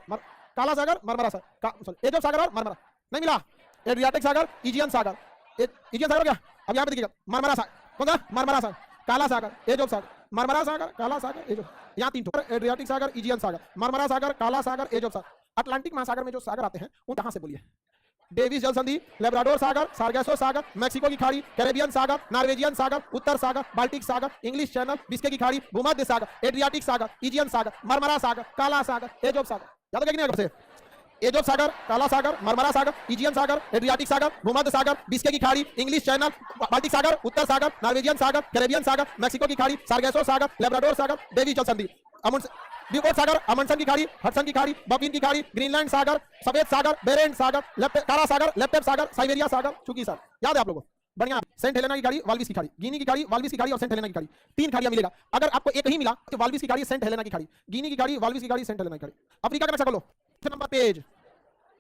काला सागर, मरमरा सागर, एजोब सागर और मरमरा। नहीं मिला? एड्रियाटिक सागर, इजियन सागर, इजियन सागर हो गया। अब यहाँ पे देखिएगा मरमरा सागर, कौन सा? मरमरा सागर, काला सागर, एजोब सागर, मरमरा सागर, काला सागर, एजोब। यहाँ तीन ठोकर, एड्रियाटिक सागर, इजियन सागर, मरमरा सागर, काला सागर, एजोब सागर। अटलांटिक महासागर में जो सागर आते हैं उन कहां से बोलिए? डेविस जल संधि लेब्राडोर सागर, सारगैसो सागर, मैक्सिको की खाड़ी, कैरेबियन सागर, नॉर्वेजियन सागर, उत्तर सागर, बाल्टिक सागर, इंग्लिश चैनल, बिस्के की खाड़ी, भूमध्य सागर, एड्रियाटिक सागर, इजियन सागर, मरमरा सागर, काला सागर, एजोब सागर। याद है कि नहीं? आपसे एजोब सागर, काला सागर, मरमरा सागर, इजियन सागर, एड्रियाटिक सागर, भूमध्य सागर, बिस्के की खाड़ी, इंग्लिश चैनल, बाल्टिक सागर, उत्तर सागर, नॉर्वेजियन सागर, कैरेबियन सागर, मैक्सिको की खाड़ी, सारगैसो सागर, लेब्राडोर सागर, डेविस जल संधि, ब्यूफोर्ट सागर, अमुंडसन की खाड़ी, हडसन की खाड़ी, बफिन की खाड़ी, ग्रीनलैंड सागर, सफेद सागर, बेरेंट सागर, काला सागर, लेप्टेप सागर, साइबेरिया सागर, चुकी सागर। याद है आप लोगों को? बढ़िया। सेंट हेलेना की खाड़ी, वाल्विस की खाड़ी, गिनी की खाड़ी, वाल्विस की खाड़ी और सेंट हेलेना की खाड़ी, तीन खाड़ियां मिलेगा। अगर आपको एक ही मिला तो वाल्विस की खाड़ी, सेंट हेलेना की खाड़ी, गिनी की खाड़ी, वाल्विस की खाड़ी, सेंट हेलेना की खाड़ी। अफ्रीका का नक्शा खोलो, नंबर पेज,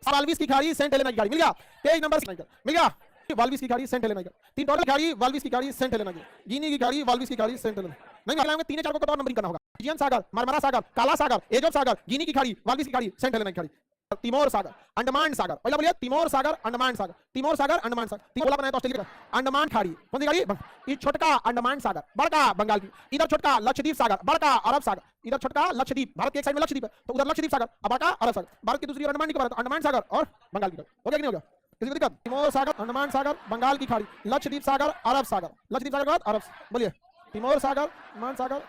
वाल्विस की खाड़ी, सेंट हेलेना की खाड़ी मिल गया। पेज नंबर मिल गया। वाल्विस की खाड़ी, सेंट हेलेना की खाड़ी, तीन टोटल खाड़ी, वाल्विस की खाड़ी, सेंट हेलेना की, गिनी की खाड़ी, वाल्विस की खाड़ी, सेंट हेलेना। नहीं मिलाएंगे, तीन चार को तो और नंबरिंग करना होगा। इजियन सागर, मरमरा सागर, काला सागर, एजोब सागर, गिनी की खाड़ी, वाल्विस की खाड़ी, सेंट हेलेना की खाड़ी, तिमोर सागर, अंडमान सागर। पहले बोलिए तिमोर सागर, अंडमान सागर, तिमोर सागर, अंडमान सागर। तिमोर बनाया तो ऑस्ट्रेलिया का। अंडमान खाड़ी, कौन सी खाड़ी? ये छोटका अंडमान सागर, बड़का बंगाल की, इधर छोटका लक्षद्वीप सागर, बड़का अरब सागर, इधर छोटका लक्षद्वीप, भारत के एक साइड में लक्षद्वीप है तो उधर लक्षद्वीप सागर, अब बड़का अरब सागर, भारत की दूसरी ओर अंडमान निकोबार, अंडमान सागर और बंगाल की खाड़ी। हो गया कि नहीं हो गया? किसी को दिक्कत? तिमोर सागर, अंडमान सागर, बंगाल की खाड़ी, लक्षद्वीप सागर, अरब सागर, लक्षद्वीप सागर के बाद अरब। बोलिए तिमोर सागर, अंडमान सागर,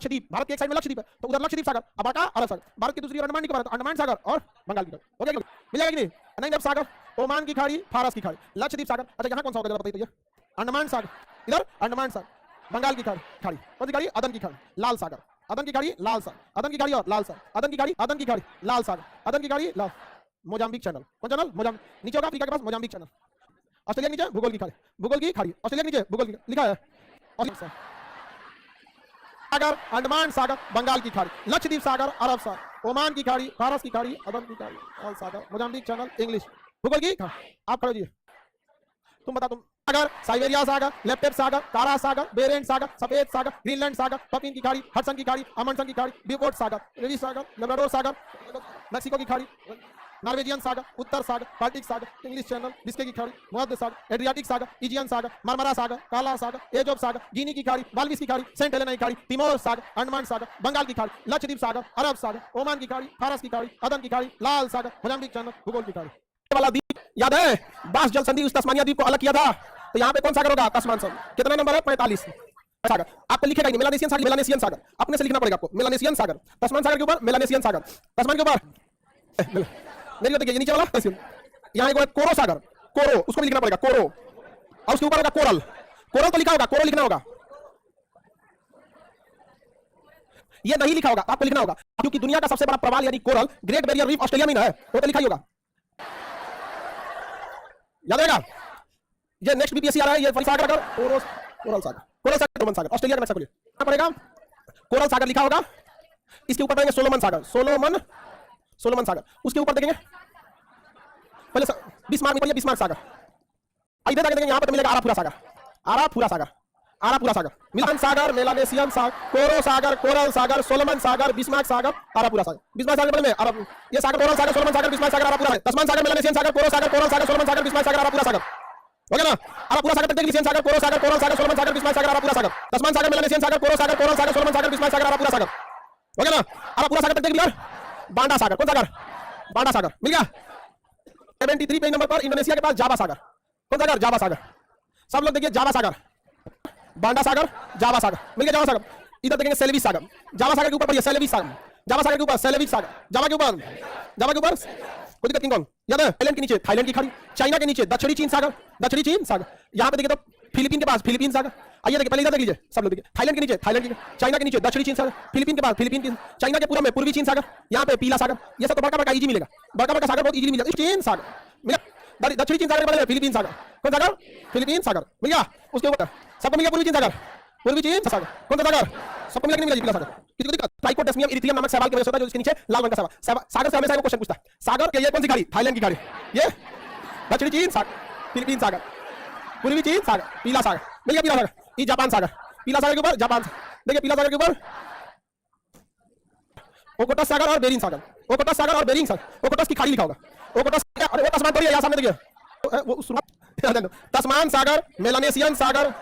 लक्षद्वीप, भारत के एक साइड में लक्षद्वीप है तो उधर लक्षद्वीप सागर, अब बड़का अरब सागर, भारत की दूसरी ओर अंडमान निकोबार, अंडमान सागर और बंगाल की खाड़ी। हो गया? मिलेगा कि नहीं? नहीं अरब सागर, ओमान की खाड़ी, फारस की खाड़ी, लक्षद्वीप सागर। अच्छा यहाँ कौन सा होगा बताइए? तो ये अंडमान सागर, इधर अंडमान सागर, बंगाल की खाड़ी, कौन सी खाड़ी? अदन की खाड़ी, लाल सागर, अदन की खाड़ी, लाल सागर, अदन की खाड़ी और लाल सागर, अदन की खाड़ी, अदन की खाड़ी, लाल सागर, अदन की खाड़ी, लाल। मोजाम्बिक चैनल, कौन चैनल? मोजाम्बिक। नीचे होगा अफ्रीका के पास मोजाम्बिक चैनल। ऑस्ट्रेलिया के नीचे भूगोल की खाड़ी, भूगोल की खाड़ी, ऑस्ट्रेलिया के नीचे भूगोल की लिखा है। सागर, अंडमान सागर, बंगाल की खाड़ी, लक्षद्वीप सागर, अरब सागर, ओमान की खाड़ी, फारस की खाड़ी, अदन की खाड़ी, अल सागर, मोजाम्बिक चैनल, इंग्लिश भूगोल की आप खड़े जी, तुम बता तुम। सागर, साइबेरिया सागर, लेप्टेप सागर, कारा सागर, बेरेंट सागर, सफेद सागर, ग्रीनलैंड सागर, पपिन की खाड़ी, हडसन की खाड़ी, अमंडसन की खाड़ी, ब्यूपोर्ट सागर, रेडी सागर, लेब्राडोर सागर, मैक्सिको की खाड़ी, नॉर्वेजियन सागर, उत्तर सागर, बाल्टिक सागर, इंग्लिश चैनल, बिस्के की खाड़ी, मुहद्द सागर, एड्रियाटिक सागर, इजियन सागर, मरमरा सागर, काला सागर, एजोब सागर, गिनी की खाड़ी, बाल्बिस की खाड़ी, सेंट हेलेना की खाड़ी, तिमोर सागर, अंडमान सागर, बंगाल की खाड़ी, लक्षद्वीप सागर, अरब सागर, ओमान की खाड़ी, फारस की खाड़ी, अदन की खाड़ी, लाल सागर, मोजाम्बिक चैनल, भूगोल की खाड़ी वाला द्वीप याद है, बास जल संधि उस तस्मानिया द्वीप को अलग किया था, तो यहाँ पे कौन सागर होगा? तस्मान सागर। कितना नंबर है? 45 सागर। आपको लिखेगा नहीं, मेलानेशियन सागर, मेलानेशियन सागर अपने से लिखना पड़ेगा आपको, मेलानेशियन सागर, तस्मान सागर के ऊपर मेलानेशियन सागर, तस्मान के ऊपर मेरी देखिए नीचे वाला यहाँ एक कोरो सागर, कोरो उसको भी लिखना पड़ेगा, कोरो, और उसके ऊपर होगा कोरल, कोरल तो लिखा होगा, कोरो लिखना होगा, ये नहीं लिखा होगा आपको लिखना होगा, क्योंकि दुनिया का सबसे बड़ा प्रवाल यानी coral, great barrier reef Australia में है, वो तो लिखा ही होगा, याद रहेगा। ये नेक्स्ट बीपीएससी आ रहा है, ये सागर अगर कोरल सागर, कोरल सागर, रोमन सागर, ऑस्ट्रेलिया का नक्शा खोलिए पड़ेगा, कोरल सागर लिखा होगा, इसके ऊपर पढ़ेंगे सोलोमन सागर, सोलोमन सागर, उसके ऊपर देखेंगे पहले बिस्मार्क में पढ़िए, बिस्मार्क सागर, इधर जाके देखेंगे यहाँ पर मिलेगा आरापुरा सागर, आरापुरा सागर, आरापुरा सागर, मिलान सागर, मेलानेशियन सागर, कोरो सागर, कोरल सागर, सोलोमन सागर, बिस्मार्क सागर, आरापुरा सागर, बिस्मार्क सागर में अरब, ये सागर कोरल सागर, सोलोमन सागर, बिस्मार्क सागर, आरापुरा है, तस्मान सागर, मेलानेशियन सागर, कोरो सागर, कोरल सागर, सोलोमन सागर, बिस्मार्क सागर, आरापुरा सागर, ओके ना। आरापुरा सागर तक लिखेंगे, सागर, कोरो सागर, कोरल सागर, सोलोमन सागर, बिस्मार्क सागर, आरापुरा सागर, तस्मान सागर, मेलानेशियन सागर, कोरो सागर, कोरल सागर, सोलोमन सागर, बिस्मार्क सागर, आरापुरा सागर, ओके ना। आरापुरा सागर तक क्लियर। बांडा सागर, कौन सागर? बांडा सागर मिल गया। 73 पेज नंबर पर इंडोनेशिया के पास जावा सागर, कौन सागर? जावा सागर, सब लोग देखिए, जावा सागर, बांडा सागर, जावा सागर मिल गया, जावा सागर। इधर देखेंगे सेलेविस सागर, जावा सागर के ऊपर पढ़िए, सेलेविस सागर, जावा सागर के ऊपर सेलेविस सागर, जावा के ऊपर, जावा के ऊपर कोई दिक्कत नहीं, कौन याद है? थाईलैंड के नीचे थाईलैंड की खाड़ी, चाइना के नीचे दक्षिणी चीन सागर, दक्षिणी चीन सागर, यहाँ पे देखिए तो फिलीपीन के पास फिलीपीन सागर, आइए देखिए पहले इधर देख लीजिए, सब लोग देखिए, थाईलैंड के नीचे थाईलैंड की, चाइना के नीचे दक्षिणी चीन सागर, फिलीपीन के पास फिलीपीन की, चाइना के पूर्व में पूर्वी चीन सागर, यहाँ पे पीला सागर, ये सब तो बड़का बड़का इजी मिलेगा, बड़का बड़का सागर बहुत इजी मिल जाता है। चीन सागर मिला, दक्षिणी चीन सागर के फिलीपीन सागर, कौन सागर? फिलीपीन सागर मिल गया। उसके ऊपर सबको मिल गया पूर्वी चीन सागर, पूर्वी चीन सागर, कौन सा सागर? सबको मिला कि नहीं मिला? पीला सागर। किसी को दिक्कत? ट्राइकोडेस्मियम इरिथ्रियम नामक सवाल की वजह से होता है, जो इसके नीचे लाल रंग का सवाल, सागर से हमेशा वो क्वेश्चन पूछता है, सागर के ये कौन सी खाड़ी? थाईलैंड की खाड़ी, ये दक्षिणी चीन सागर, फिलीपीन सागर, पूर्वी चीन सागर, पीला सागर मिल गया, पीला सागर, ये जापान सागर, पीला सागर के ऊपर जापान, देखिए पीला सागर के ऊपर ओकोटस सागर और बेरिंग सागर, ओकोटस सागर और बेरिंग सागर, ओकोटस की खाड़ी लिखा होगा, ओकोटस, अरे वो तस्मान पढ़िए, यहाँ सामने देखिए, वो तस्मान सागर, मेलानेशियन सागर,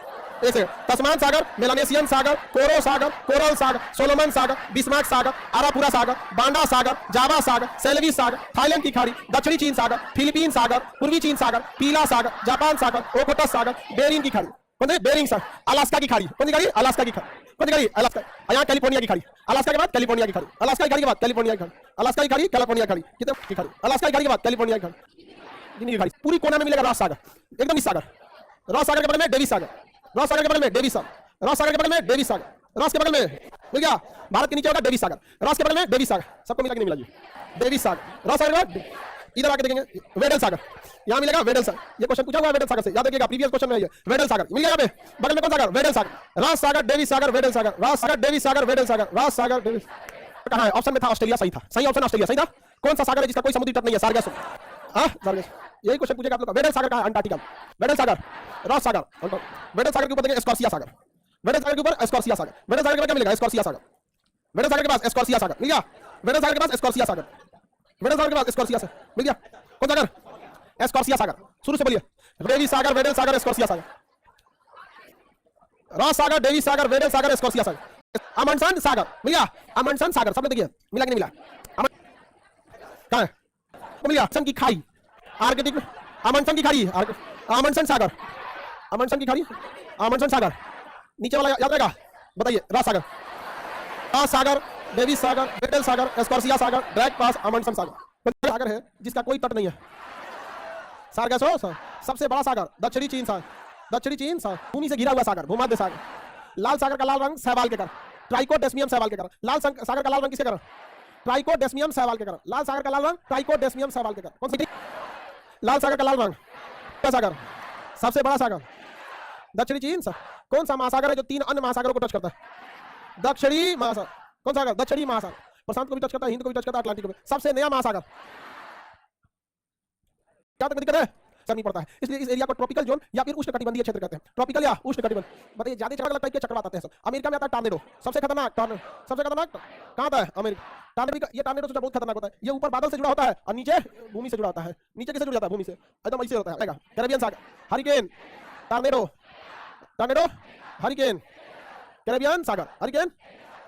ऐसे तस्मान सागर, मेलानेशियन सागर, कोरो सागर, कोरल सागर, सोलोमन सागर, बिस्मार्क सागर, आरापुरा सागर, बांडा सागर, जावा सागर, सेलेविस सागर, थाईलैंड की खाड़ी, दक्षिणी चीन सागर, फिलीपीन सागर, पूर्वी चीन सागर, पीला सागर, जापान सागर, ओकोटस सागर, बेरिंग की खाड़ी, कौन सी? बेरिंग सागर, अलास्का की खाड़ी, कौन सी खाड़ी? अलास्का की खाड़ी, कौन सी खाड़ी? अलास्का, यहाँ कैलिफोर्निया की खाड़ी, अलास्का के बाद कैलिफोर्निया की खाड़ी, अलास्का की खाड़ी के बाद कैलिफोर्निया की खाड़ी, अलास्का की खाड़ी, कैलिफोर्निया की खाड़ी, कितने की खाड़ी? अलास्का की खाड़ी के बाद कैलिफोर्निया की खाड़ी, पूरी कोना में मिलेगा रॉस सागर, एकदम इस सागर, रॉस सागर के बगल में डेविस सागर, रॉस सागर के बगल में डेविस सागर, रॉस सागर के बगल में डेविस सागर, रॉस के बगल में मिल गया, भारत के नीचे होगा डेविस सागर, रॉस के बगल में डेविस सागर, सबको मिला कि नहीं मिला? डेविस सागर, रॉस सागर के बाद इधर आके देखेंगे वेडल सागर, यहाँ मिलेगा वेडल सागर, ये क्वेश्चन पूछा हुआ है वेडल सागर से, याद रखिएगा, प्रीवियस क्वेश्चन में ये वेडल सागर मिल गया, यहाँ पे बगल में कौन सागर? वेडल सागर, रॉस सागर, डेविस सागर, वेडल सागर, रॉस सागर, डेविस सागर, वेडल सागर, रॉस सागर, डेविस, कहाँ है? ऑप्शन में था ऑस्ट्रेलिया, सही था, सही ऑप्शन ऑस्ट्रेलिया सही था। कौन सा सागर है जिसका कोई समुद्री तट नहीं है? सारगेस, सारगेस, यही क्वेश्चन पूछेगा आप लोग। वेडल सागर कहाँ है? अंटार्कटिका, वेडल सागर, रॉस सागर, वेडल सागर के ऊपर देखेंगे स्कॉर्सिया सागर, वेडल सागर के ऊपर स्कॉर्सिया सागर, वेडल सागर के बाद क्या मिलेगा? स्कॉर्सिया सागर, वेडल सागर के पास स्कॉर्सिया सागर मिल गया, वेडल सागर के पास स्कॉर्सिया सागर, वेडल सागर के पास स्कॉर्सिया सागर मिल गया, कौन सागर? स्कॉर्सिया सागर, शुरू से बोलिए, डेविस सागर, वेडल सागर, स्कॉर्सिया सागर, रॉस सागर, डेविस सागर, वेडल सागर, स्कॉर्सिया सागर, अमंडसन सागर मिल गया, अमंडसन सागर, सब लोग देखिए मिला कि नहीं मिला? कहाँ है? मिल गया, अमंडसन की खाड़ी, आर्कटिक, अमंडसन की खाड़ी, अमंडसन सागर, अमंडसन की खाड़ी, अमंडसन सागर, नीचे वाला याद रहेगा, बताइए, रॉस सागर, रॉस सागर, डेविस सागर, वेडल सागर, स्कॉर्सिया सागर, ड्रैग पास, अमंडसन सागर, सागर है जिसका कोई तट नहीं है, सारगेस सबसे बड़ा सागर, दक्षिणी चीन सागर, दक्षिणी चीन सागर, भूमि से घिरा हुआ सागर, भूमध्य सागर, लाल सागर का लाल रंग शैवाल के कारण, ट्राइकोडेस्मियम शैवाल के कारण, लाल सागर का लाल रंग किसके कारण? ट्राइकोडेस्मियम शैवाल के कारण, लाल सागर का लाल रंग ट्राइकोडेस्मियम शैवाल के कारण, कौन सी? लाल सागर का लाल रंग, सागर सबसे बड़ा सागर, दक्षिणी चीन सागर, कौन सा महासागर है जो 3 अन्य महासागरों को टच करता है? दक्षिणी महासागर, कौन सागर? दक्षिणी महासागर, प्रशांत को भी टच करता है, हिंद को भी टच करता है, अटलांटिक को भी। सबसे नया महासागर, क्या तक दिक्कत है? सर नहीं पड़ता है, इसलिए इस एरिया को ट्रॉपिकल जोन या फिर उष्णकटिबंधीय क्षेत्र कहते हैं। ट्रॉपिकल या उष्णकटिबंध, बताइए ज्यादा चक्रवात टाइप के चक्रवात आते हैं सर। अमेरिका में आता है टॉर्नेडो, सबसे खतरनाक टॉर्नेडो, सबसे खतरनाक कहां आता है? अमेरिका। टॉर्नेडो, ये टॉर्नेडो बहुत खतरनाक होता है। ये ऊपर बादल से जुड़ा होता है और नीचे भूमि से जुड़ा होता है। नीचे कैसे जुड़ जाता है? भूमि से, एकदम ऐसे होता है। कैरेबियन सागर, hurricane, tornado, tornado, hurricane, Caribbean सागर, हरिकेन,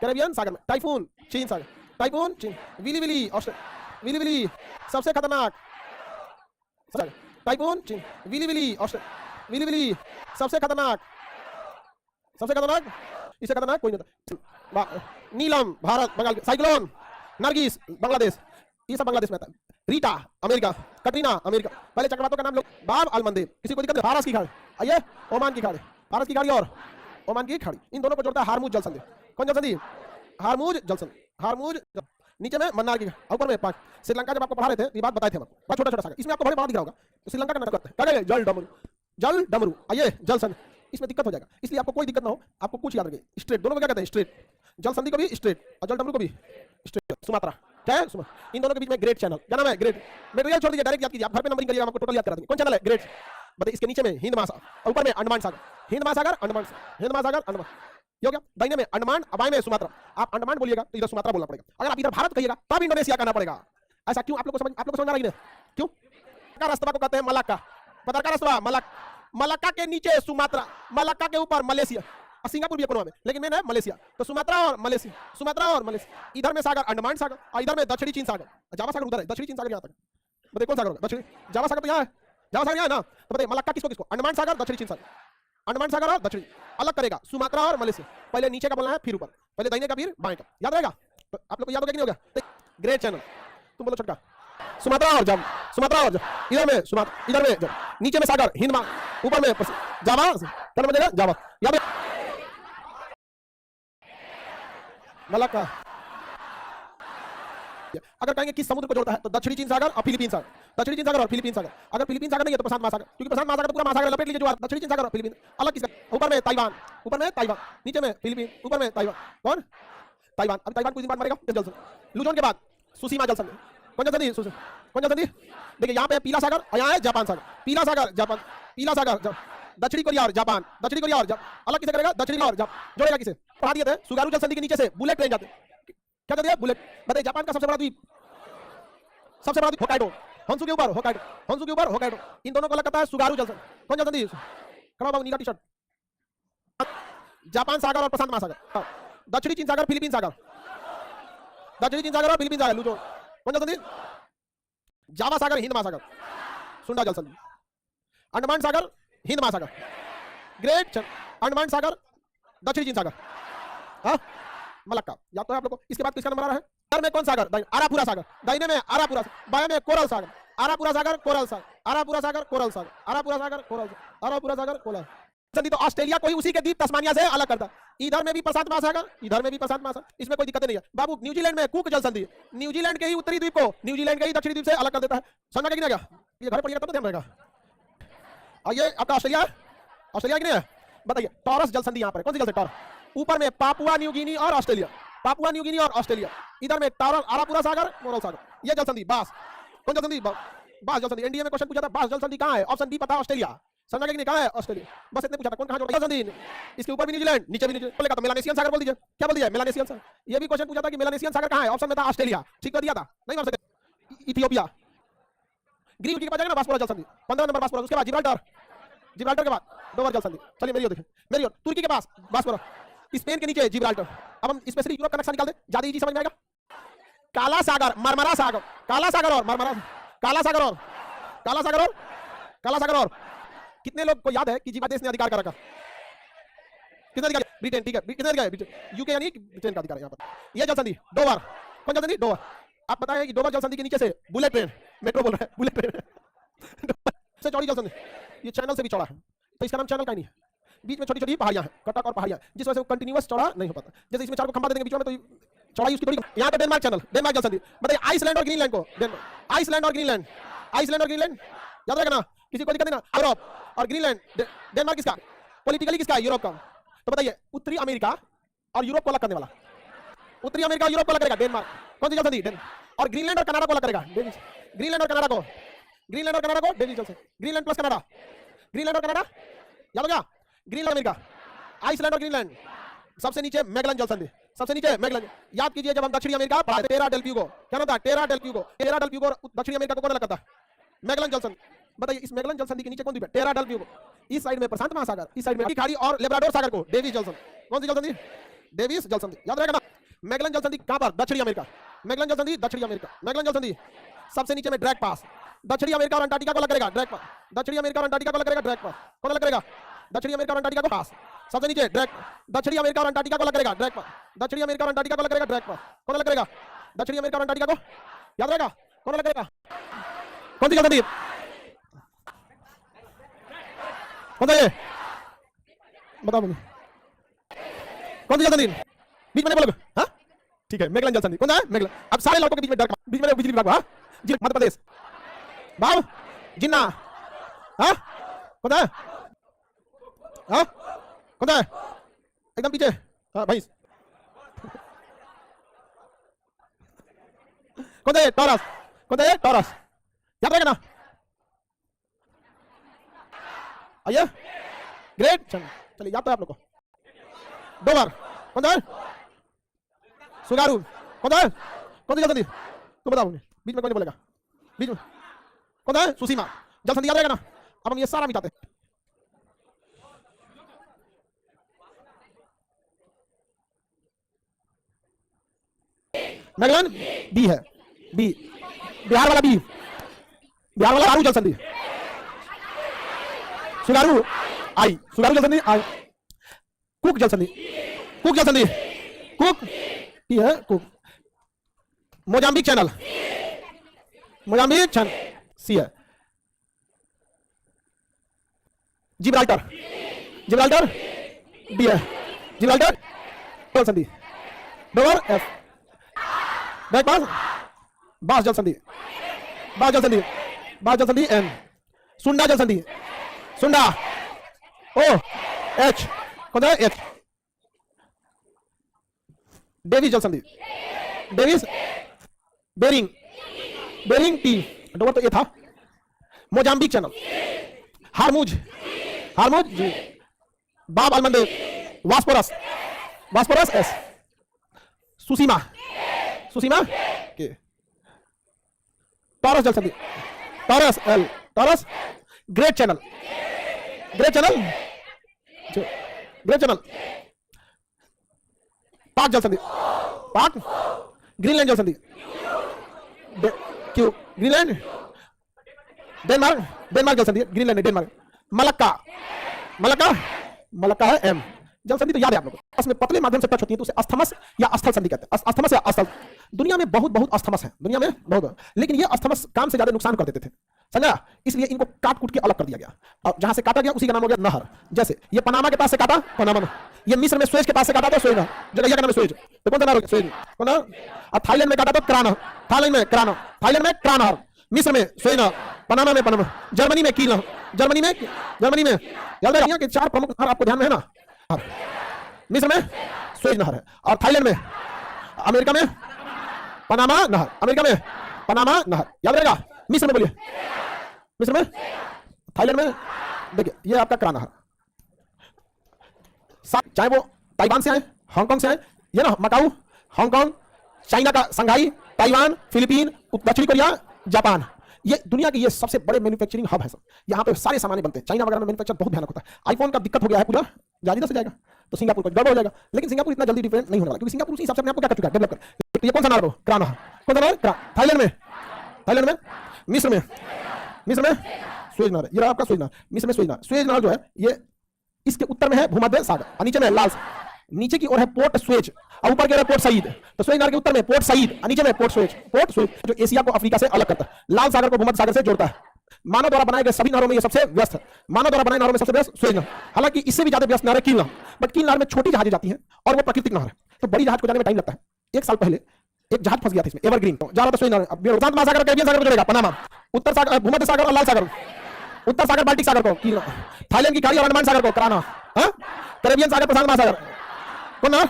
कैरेबियन सागर में। टाइफून, चीन सागर, टाइफून चीन। Willy willy, Australia, willy willy सबसे खतरनाक टाइफून चीन। Willy willy, Australia, willy willy सबसे खतरनाक, सबसे खतरनाक, इससे खतरनाक कोई नहीं था। नीलम भारत, बंगाल। साइक्लोन, नरगिस बांग्लादेश, ये सब बांग्लादेश में आता है। Rita America, Katrina America. पहले चक्रवातों का नाम लोग, बाब अलमंदे, किसी को दिक्कत है? फारस की खाड़ी, आइए, ओमान की खाड़ी, फारस की खाड़ी और ओमान की खाड़ी, इन दोनों को जोड़ता है हारमुज जल संधि। कौन जल संधि? हारमुज जल संधि, हारमुज। नीचे में मन्नार की, ऊपर में पाक। श्रीलंका जब आपको पढ़ा रहे थे ये बात बताए थे हम, बड़ा छोटा छोटा सागर, इसमें आपको बड़े बड़ा दिख रहा होगा। तो श्रीलंका का नाटक करते हैं, क्या कहेंगे? जल डमरू, जल डमरू, आइए जल संधि। इसमें दिक्कत हो जाएगा, इसलिए आपको कोई दिक्कत ना हो, आपको कुछ याद रखे। स्ट्रेट, दोनों को क्या कहते हैं? स्ट्रेट। जल संधि को भी स्ट्रेट और जल डमरू को भी स्ट्रेट। सुमात्रा, क्या है? इन दोनों के बीच में ग्रेट चैनल, क्या नाम है? ग्रेट। मटेरियल छोड़ दीजिए, डायरेक्ट याद कीजिए, आप घर पे नंबरिंग करिए, आपको टोटल याद करा देंगे। कौन चैनल है? ग्रेट। बताइए, इसके नीचे में हिंद महासागर, ऊपर में अंडमान सागर, हिंद महासागर, अंडमान, हिंद महासागर, अंडमान। ये हो गया। दाहिने में अंडमान, बाएं में सुमात्रा। आप अंडमान बोलिएगा तो इधर सुमात्रा बोलना पड़ेगा। अगर आप इधर भारत कहिएगा तब इंडोनेशिया कहना पड़ेगा। ऐसा क्यों? आप लोग को समझ आ रही है? क्यों? रास्ता को कहते हैं मलाक्का, पता का रास्ता? मलाक्का के नीचे सुमात्रा, मलाक्का के ऊपर मलेशिया, और सिंगापुर भी कोने में, लेकिन मैंने मलेशिया। तो सुमात्रा और मलेशिया, सुमात्रा और मलेशिया। इधर में सागर अंडमान सागर, और इधर में दक्षिणी चीन सागर। जावा सागर उधर है, दक्षिणी चीन सागर यहाँ तक। बताइए कौन सागर होगा? दक्षिणी। जावा सागर तो यहाँ है, जावा सागर यहाँ है ना। तो बताइए मलाक्का किसको किसको? अंडमान सागर, दक्षिणी चीन सागर, अंडमान सागर और दक्षिणी अलग करेगा। सुमात्रा और मलेशिया, पहले नीचे का बोलना है फिर ऊपर, पहले दाहिने का फिर बाएं का। याद रहेगा? तो आप लोग को याद होगा कि नहीं होगा? ग्रेट चैनल, तुम बोलो छोटका। सुमात्रा और जावा, सुमात्रा और जावा, इधर में सुमात्रा, इधर में जावा, नीचे में सागर हिंद, ऊपर में जावा, क्या बनेगा? जावा। याद है? मलाक्का। अगर कहेंगे किस समुद्र को जोड़ता है तो दक्षिणी चीन सागर और फिलीपीन सागर, दक्षिणी चीन सागर और फिलीपीन सागर। अगर फिलीपीन सागर नहीं है तो प्रशांत महासागर, क्योंकि प्रशांत महासागर पूरा महासागर लपेट लीजिए जो दक्षिणी चीन सागर और फिलीपीन। अलग किसका? ऊपर में ताइवान, ऊपर में ताइवान, नीचे में फिलीपीन, ऊपर में ताइवान। कौन? ताइवान। अब ताइवान कुछ दिन बाद मरेगा, जल संधि। लुजोन के बाद सुसीमा जल संधि। कौन जल संधि? कौन जल संधि? देखिए यहाँ पे पीला सागर और यहाँ है जापान सागर। पीला सागर जापान, पीला सागर दक्षिणी कोरिया और जापान, दक्षिणी कोरिया और अलग किसे करेगा? दक्षिणी और जोड़ेगा किसे? पढ़ा दिए थे। सुगारू जल संधि के नीचे से बुलेट ट्रेन जाते, क्या कर दिया? बुलेट। बताइए जापान का सबसे बड़ा द्वीप, सबसे बड़ा द्वीप होकाइडो, होन्शु के ऊपर होकाइडो, होन्शु के ऊपर होकाइडो। इन दोनों को अलग करता है सुगारू जल संधि। कौन जल संधि? खड़ा बाबू, नीला टी शर्ट। जापान सागर और प्रशांत महासागर, दक्षिणी चीन सागर, फिलीपीन सागर, दक्षिणी चीन सागर और फिलीपीन सागर। लुजोन। कौन जल संधि? जावा सागर, हिंद महासागर, सुंडा जल संधि। अंडमान सागर, हिंद महासागर, ग्रेट। अंडमान सागर, दक्षिणी चीन सागर, हाँ मलक्का। याद तो है आप लोगों को। इसके बाद किसका नंबर आ रहा है? इधर में कौन सागर? आरापुरा सागर, दाहिने में आरापुरा, बाएं में कोरल सागर, आरापुरा सागर, कोरल सागर, आरापुरा सागर, कोरल सागर, आरापुरा सागर, कोरल, आरापुरा सागर, कोरल संधि। तो ऑस्ट्रेलिया को ही उसी के द्वीप तस्मानिया से अलग करता। इधर में भी प्रशांत महासागर, इधर में भी प्रशांत महासागर, इसमें कोई दिक्कत नहीं है बाबू। न्यूजीलैंड में कुक जल संधि, न्यूजीलैंड के ही उत्तरी द्वीप को न्यूजीलैंड के ही दक्षिणी द्वीप से अलग कर देता है। समझा कि नहीं? क्या ये घर पढ़िएगा तब ध्यान रहेगा। और ये आपका ऑस्ट्रेलिया, ऑस्ट्रेलिया की नहीं है? बताइए टॉरस जल संधि यहाँ पर कौन सी जल संधि? ऊपर में पापुआ न्यू गिनी और ऑस्ट्रेलिया, पापुआ न्यू गिनी और ऑस्ट्रेलिया। इधर में टॉरस, आरापुरा सागर, कोरल सागर, ये जल संधि। बास, कौन जल संधि? बास जल संधि। एनडीए में क्वेश्चन पूछा था, बास जल संधि कहाँ है? ऑप्शन बी पता, ऑस्ट्रेलिया। समझा कि नहीं? कहाँ है? ऑस्ट्रेलिया। बस इतने पूछा था। कौन कहाँ जोड़ा? संधि। इसके ऊपर भी न्यूजीलैंड, नीचे भी न्यूजीलैंड। बोलेगा तो मेलानेशियन सागर बोल दीजिए। क्या बोल दिया? मेलानेशियन सागर। ये भी क्वेश्चन पूछा था कि मेलानेशियन सागर कहाँ है? ऑप्शन में था ऑस्ट्रेलिया, ठीक कर दिया था। नहीं मार सकते। इथियोपिया, ग्रीक के पास जाएगा ना बासपोरस जल संधि, 15 नंबर बासपोरस। उसके बाद जिब्राल्टर, जिब्राल्टर के बाद डोवर जल संधि। चलिए मेरी ओर देखें, मेरी ओर। तुर्की के पास बासपोरस, स्पेन के नीचे जिब्राल्टर। अब हम स्पेशली यूरोप का नक्शा निकाल दे, ज्यादा इजी समझ में आएगा। काला सागर, मरमरा सागर, काला सागर और मरमरा, काला सागर और काला सागर और काला सागर। और कितने लोग को याद है कि जीवा देश ने अधिकार कर रखा? कितने अधिकार? ब्रिटेन, ठीक है। कितने अधिकार? ब्रिटेन, यूके यानी ब्रिटेन का अधिकार है यहाँ पर। यह जल संधि डोवर। कौन जल संधि? डोवर। आप बताएं कि डोवर जल संधि के नीचे से बुलेट ट्रेन, मेट्रो बोल रहा है, बुलेट ट्रेन से चौड़ी जल संधि। ये चैनल से भी चौड़ा है, तो इसका नाम चैनल का नहीं है। बीच में छोटी छोटी पहाड़ियां हैं, कटक और पहाड़ियां, जिस वजह से वो कंटिन्यूअस चौड़ा नहीं हो पाता। जैसे इसमें 4 को खंभा दे देंगे बीच में तो चौड़ाई उसकी थोड़ी। यहाँ पे डेनमार्क चैनल, डेनमार्क जल संधि। बताइए आइसलैंड और ग्रीनलैंड को, आइसलैंड और ग्रीनलैंड, आइसलैंड और ग्रीनलैंड याद रहेगा ना? किसी को दिक्कत नहीं ना? यूरोप और ग्रीनलैंड, डेनमार्क किसका? पॉलिटिकली किसका? यूरोप का। तो बताइए उत्तरी अमेरिका और यूरोप को अलग करने वाला। उत्तरी अमेरिका यूरोप को अलग करेगा डेनमार्क। कौन सी जल संधि? और ग्रीनलैंड और कनाडा को अलग करेगा डेविस। ग्रीनलैंड और कनाडा को, ग्रीनलैंड और कनाडा को डेविस जल संधि। ग्रीनलैंड प्लस कनाडा, ग्रीनलैंड और कनाडा याद हो गया। ग्रीनलैंड अमेरिका, आइसलैंड और ग्रीनलैंड। सबसे नीचे मैगलन जल संधि, सबसे नीचे मैगलन। याद कीजिए जब हम दक्षिणी अमेरिका पढ़ाते टेरा डेल फ्यूगो, क्या होता है? टेरा डेल फ्यूगो। टेरा डेल फ्यूगो दक्षिणी अमेरिका को कौन अलग करता है? मैगलन जल संधि। बताइए इस मैगलन जल संधि के नीचे कौन द्वीप है? टेरा डेल फ्यूगो। इस साइड में प्रशांत महासागर, इस साइड में खाड़ी और लेब्राडोर सागर को डेविस जल संधि। कौन सी जल संधि? डेविस जल संधि। याद रहेगा ना। मैगलन जल संधि कहां पर? दक्षिणी अमेरिका। मैगलन जल संधि दक्षिणी अमेरिका। मैगलन जल संधि सबसे नीचे में ड्रैग पास। दक्षिणी अमेरिका और अंटार्कटिका को अलग करेगा ड्रैग पास। दक्षिणी अमेरिका और अंटार्कटिका को अलग करेगा ड्रैग पास। कौन अलग करेगा? दक्षिणी अमेरिका और अंटार्कटिका को पास। सबसे नीचे ड्रैग। दक्षिणी अमेरिका और अंटार्कटिका को अलग करेगा ड्रैग पास। दक्षिणी अमेरिका और अंटार्कटिका को अलग करेगा ड्रैग पास। कौन अलग करेगा? दक्षिणी अमेरिका और अंटार्कटिका को। याद रहेगा कौन अलग करेगा? कौन सी जल संधि? कौन सा ये बताओ मुझे। कौन सी जल संधि? बीच में बोलोगे? हाँ ठीक है मैगलन जल संधि। कौन सा है? मैगलन। अब सारे लड़कों के बीच में डर, बीच में बिजली विभाग। हाँ जी मध्य प्रदेश। बाव जिन्ना। हाँ कौन सा है? हाँ कौन सा है? एकदम पीछे। हाँ भाई कौन सा है? टॉरस। कौन सा है? टॉरस। याद रहेगा ना। आइए ग्रेट। चलिए याद तो है आप लोग को। दो बार। कौन सा है? सुगारू। कौन सा है? कौन सी जल संधि? तुम बताओ मुझे। बीच में कौन बोलेगा? बीच में कौन सा है? सुसीमा जल संधि। याद रहेगा ना। अब हम ये सारा मिटाते हैं। मैगलन बी है। बी बिहार वाला बी। बिहार वाला आरू जल संधि। सुगारू आई। सुगारू जल संधि आई। कुक जल संधि। कुक जल संधि। कुक ये है Cook. Mozambique channel. Mozambique channel C है। जिब्राल्टर। जिब्राल्टर डी है। जिब्राल्टर जल संधि। Dover F. बैक पास बास जल संधि। बास जल संधि। बास जल संधि एन। सुंडा जल संधि। सुंडा ओ एच। कौन सा है? एच। डेविस जल संधि। Davis. Bering. Bering T. Dover तो ये था। Mozambique channel. Hormuz. Hormuz G. Bab el Mandeb. वास्पोरस। वास्पोरस S. सुसीमा। सुसीमा के। टॉरस जल संधि। Taurus L. Taurus. Great channel. Great channel. Great channel. पाक जल संधि। पाक। ग्रीनलैंड जल संधि। क्यों? Greenland Denmark. डेनमार्क जल संधि। Greenland Denmark. Malacca. Malacca. Malacca है एम। जल संधि तो याद है आप लोगों को। उसमें पतले माध्यम से टच होती है तो उसे अस्थमस या अस्थल संधि कहते हैं। अस्थमस या अस्थल। दुनिया में बहुत बहुत अस्थमस है। दुनिया में बहुत, लेकिन ये अस्थमस काम से ज्यादा नुकसान कर देते थे, समझा? इसलिए इनको काट कूट के अलग कर दिया गया और जहां से काटा गया उसी का नाम हो गया नहर। जैसे ये पनामा के पास से काटा पनामा, ये मिस्र में स्वेज के पास से काटा तो स्वेज नहर, जगह का नाम है स्वेज। तो कौन सा नहर हो गया? स्वेज। कौन? और थाईलैंड में काटा तो क्रा नहर। थाईलैंड में क्रा नहर। थाईलैंड में क्रा नहर। मिस्र में स्वेज नहर। पनामा में पनामा। जर्मनी में कील नहर। जर्मनी में याद रखिए कि चार प्रमुख नहर आपको ध्यान में है ना। मिस्र में स्वेज नहर है और थाईलैंड में, अमेरिका में पनामा नहर। अमेरिका में पनामा नहर याद रहेगा। मिस्र में बोलिए, मिस्र में, थाईलैंड में देखिए ये आपका क्रा नहर। चाहे वो ताइवान से आए, हांगकांग से आए, ये ना मकाऊ, हांगकांग, चाइना का संघाई, ताइवान, फिलीपीन, दक्षिण कोरिया, जापान, ये दुनिया के ये सबसे बड़े मैन्युफैक्चरिंग हब है सब। यहाँ पे सारे सामान बनते हैं। चाइना वगैरह में मैन्युफैक्चर बहुत भयानक होता है। आईफोन का दिक्कत हो गया है पूरा, जाली से जाएगा तो सिंगापुर का गड़बड़ हो जाएगा। लेकिन सिंगापुर इतना जल्दी डिफरेंट नहीं होने वाला क्योंकि सिंगापुर उसी हिसाब से अपने आप को क्या कर चुका है, डेवलप कर। ये कौन सा नहर हो? क्रा नहर। कौन सा नहर? क्रा। थाईलैंड में, थाईलैंड में, मिस्र में, मिस्र में स्वेज नहर। ये रहा आपका स्वेज नहर। मिस्र में स्वेज नहर। स्वेज नहर जो है ये इसके उत्तर में है भूमध्य सागर और नीचे में है लाल, नीचे की ओर है पोर्ट स्वेज और ऊपर की ओर है पोर्ट सईद। तो स्वेज नहर के उत्तर में पोर्ट सईद और नीचे में पोर्ट स्वेज। पोर्ट स्वेज जो एशिया को अफ्रीका से अलग करता है, लाल सागर को भूमध्य सागर से जोड़ता है। मानव द्वारा बनाए गए सभी नहरों में ये सबसे व्यस्त है। मानव द्वारा बनाए नहरों में सबसे व्यस्त स्वेज नहर। हालांकि इससे भी ज्यादा व्यस्त नहर है कील नहर, बट कील नहर में छोटी जहाजें जाती हैं और वो प्राकृतिक नहर है, तो बड़ी जहाज को जाने में टाइम लगता है। एक साल पहले एक जहाज फंस गया था इसमें, एवरग्रीन, तो जा रहा था स्वेज नहर। अब प्रशांत महासागर, कैरिबियन सागर को जोड़ेगा पनामा, उत्तर सागर भूमध्य सागर और लाल सागर, उत्तर सागर बाल्टिक सागर को कील नहर, थाईलैंड की खाड़ी और अंडमान सागर को क्रा नहर, कैरिबियन सागर प्रशांत महासागर कौन नहर?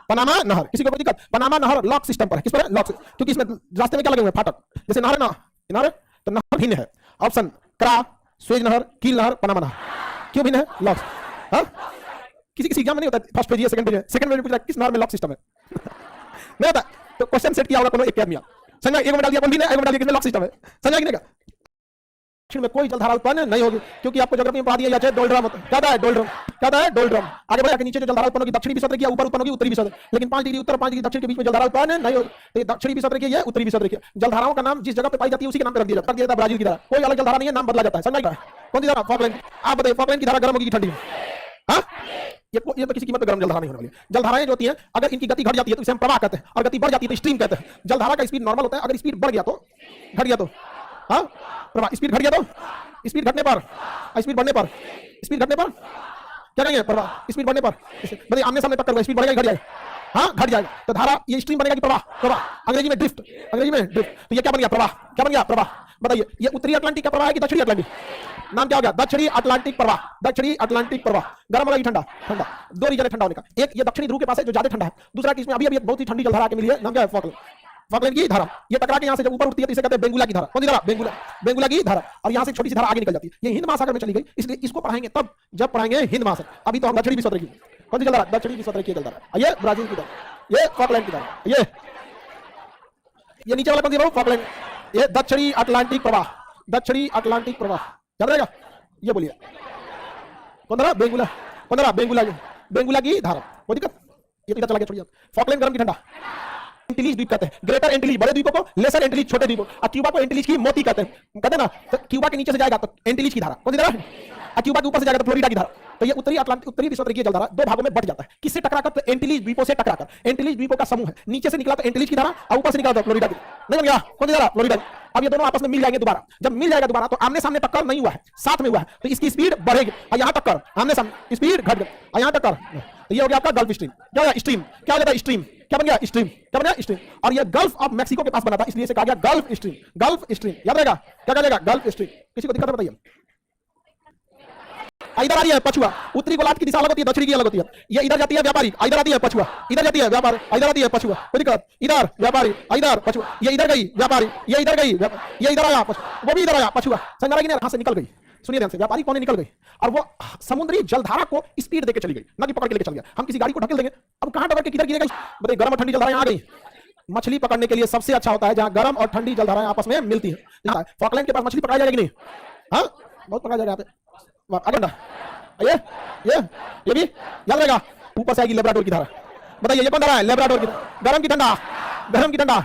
पनामा नहर, किसी को कोई दिक्कत? पनामा नहर लॉक सिस्टम पर है। किस पर है? लॉक, क्योंकि इसमें रास्ते में क्या लगे हुए हैं? फाटक। जैसे नहर ना, नहर है तो नहर भिन्न है। ऑप्शन क्रा, स्वेज नहर, कील नहर, पनामा नहर। क्यों भिन्न है? लॉक। हाँ, किसी एग्जाम में नहीं होता, फर्स्ट पेज या सेकंड पेज है, सेकंड पेज में पूछा किस नहर में लॉक सिस्टम है नहीं होता, तो क्वेश्चन सेट किया होगा कोनो एक आदमी। समझा? एक में डाल दिया कौन भिन्न है, एक में डाल दिया किसमें लॉक सिस्टम है। समझा कि नहीं? दक्षिण में कोई जलधारा उत्पन्न नहीं होगी, क्योंकि आपको ज्योग्राफी में पढ़ा दिया जाए डोलड्रम क्या है? डोलड्रम क्या है? डोलड्रम। आगे बढ़ा के नीचे जो जलधारा उत्पन्न होगी दक्षिणी विषुवत रेखा, ऊपर उत्पन्न होगी उत्तरी विषुवत, लेकिन 5 डिग्री उत्तर 5 डिग्री दक्षिण के बीच में जलधारा उत्पन्न नहीं होगी। तो दक्षिणी विषुवत रेखा है, उत्तरी विषुवत रेखा। जलधाराओं का नाम जिस जगह पे पाई जाती है उसी के नाम पे रख दिया जाता है। ब्राजील की धारा, कोई अलग जलधारा नहीं है, नाम बदला जाता है। समझ आएगा? कौन सी धारा? फॉकलैंड। आप बताइए फॉकलैंड की धारा गर्म होगी कि ठंडी? हाँ, ये तो किसी कीमत पे गर्म जलधारा नहीं होने वाली। जलधाराएं जो होती हैं अगर इनकी गति घट जाती है तो इसे हम प्रवाह कहते हैं, और गति बढ़ जाती है तो स्ट्रीम कहते हैं। जलधारा का स्पीड नॉर्मल होता है, अगर स्पीड बढ़ गया तो, घट गया तो हाँ प्रवाह, स्पीड घट गया तो, स्पीड घटने पर, स्पीड बढ़ने पर, स्पीड घटने पर क्या कहेंगे? प्रवाह। स्पीड बढ़ने पर मतलब आमने सामने टक्कर हुआ, स्पीड बढ़ेगा घट जाएगा? हाँ, घट जाएगा। तो धारा ये स्ट्रीम बनेगा कि प्रवाह? प्रवाह। अंग्रेजी में ड्रिफ्ट, अंग्रेजी में ड्रिफ्ट। तो ये क्या बन गया? प्रवाह। क्या बन गया? प्रवाह। बताइए ये उत्तरी अटलांटिक का प्रवाह है कि दक्षिणी अटलांटिक? नाम क्या हो गया? दक्षिणी अटलांटिक प्रवाह। दक्षिणी अटलांटिक प्रवाह। गर्म होगा कि ठंडा? ठंडा। दो रीजन है ठंडा होने का, एक ये दक्षिणी ध्रुव के पास है जो ज्यादा ठंडा है, दूसरा कि इसमें अभी अभी बहुत ही ठंडी जलधारा के मिली है, नाम क्या है? फॉकलैंड। फॉकलैंड की धारा ये टकरा के यहाँ से जब ऊपर उठती है तो इसे कहते हैं बेंगुला की धारा। कौन सी धारा? बेंगुला। बेंगुला की धारा। और यहाँ से छोटी सी धारा आगे निकल जाती है, ये हिंद महासागर में चली गई, इसलिए इसको पढ़ाएंगे तब जब पढ़ाएंगे हिंद महासागर। अभी तो हम दक्षिणी विषुवत रेखा। कौन सी जलधारा? दक्षिणी विषुवत रेखा की जलधारा। ये ब्राजील की धारा, ये फॉकलैंड की धारा, ये नीचे वाला कौन सी है? फॉकलैंड। ये दक्षिणी अटलांटिक प्रवाह, दक्षिणी अटलांटिक प्रवाह। याद रहेगा? ये बोलिए कौन धारा? बेंगुला। कौन धारा? बेंगुला। बेंगुला की धारा। कोई दिक्कत? ये तो इधर चला गया, छोड़िए। फॉकलैंड गर्म की ठंडा। एंटिलीज द्वीप कहते हैं, ग्रेटर एंटिलीज बड़े द्वीपों को, लेसर एंटिलीज छोटे द्वीपों, और क्यूबा को एंटिलीज की मोती कहते हैं ना। तो क्यूबा के नीचे से जाएगा तो एंटिलीज की धारा। कौन सी धारा? और क्यूबा के ऊपर से जाएगा तो फ्लोरिडा की धारा। तो ये उत्तरी अटलांटिक, उत्तरी विषुवत रेखीय जलधारा दो भागों में बढ़ जाता है। किससे टकराकर? तो एंटिलीज द्वीपों से टकराकर। एंटिलीज द्वीपों का समूह है, नीचे से निकला तो एंटिलीज की धारा और ऊपर से निकला तो फ्लोरिडा की। नहीं बन गया? कौन सी धारा? फ्लोरिडा। अब ये दोनों आपस में मिल जाएंगे दोबारा, जब मिल जाएगा दोबारा तो आमने सामने टक्कर नहीं हुआ है, साथ में हुआ है, तो इसकी स्पीड बढ़ेगी। और यहाँ टक्कर, आमने सामने स्पीड घट गई, और यहाँ टक्कर, तो ये हो गया आपका गल्फ स्ट्रीम। क्या हो गया? स्ट्रीम। क्या हो जाता है? स्ट्रीम। क्या बन गया? स्ट्रीम। क्या बन गया? स्ट्रीम। और ये गल्फ ऑफ मैक्सिको के पास बना था, इसलिए इसे कहा गया गल्फ स्ट्रीम। गल्फ स्ट्रीम याद रहेगा? क्या कहा जाएगा? Gulf stream. किसी को दिक्कत है बताइए? इधर आ रही है पछुआ, उत्तरी गोलार्ध की दिशा अलग होती है, दक्षिणी की अलग होती है। ये इधर जाती है व्यापारी, इधर आती है पछुआ, इधर जाती है व्यापारी, इधर आती है पछुआ। कोई दिक्कत? इधर व्यापारी, इधर पछुआ, ये इधर गई व्यापारी, ये इधर गई, ये इधर आया पछुआ, वो भी इधर आया पछुआ। समझ रहा है कि नहीं? कहां से निकल गई? सुनिए ध्यान से, व्यापारी कौन निकल गई और वो समुद्री जलधारा को स्पीड देके चली गई, ना कि पकड़ के लेके चल गया। हम किसी गाड़ी को ढकेल देंगे, अब कहां पकड़ के किधर गिरेगा? बताइए, गर्म और ठंडी जलधाराएं आ गई। मछली पकड़ने के लिए सबसे अच्छा होता है जहां गर्म और ठंडी जलधाराएं आपस में मिलती है। फॉकलैंड के पास मछली पकड़ाई जाएगी नहीं? हाँ, बहुत पकड़ा जाएगा यहाँ पे। अगेंडा ये भी याद रहेगा। ऊपर से आएगी लेब्राडोर की धारा। बताइए ये कौन धारा है? लेब्राडोर की धारा। गर्म की ठंडा, गर्म की ठंडा।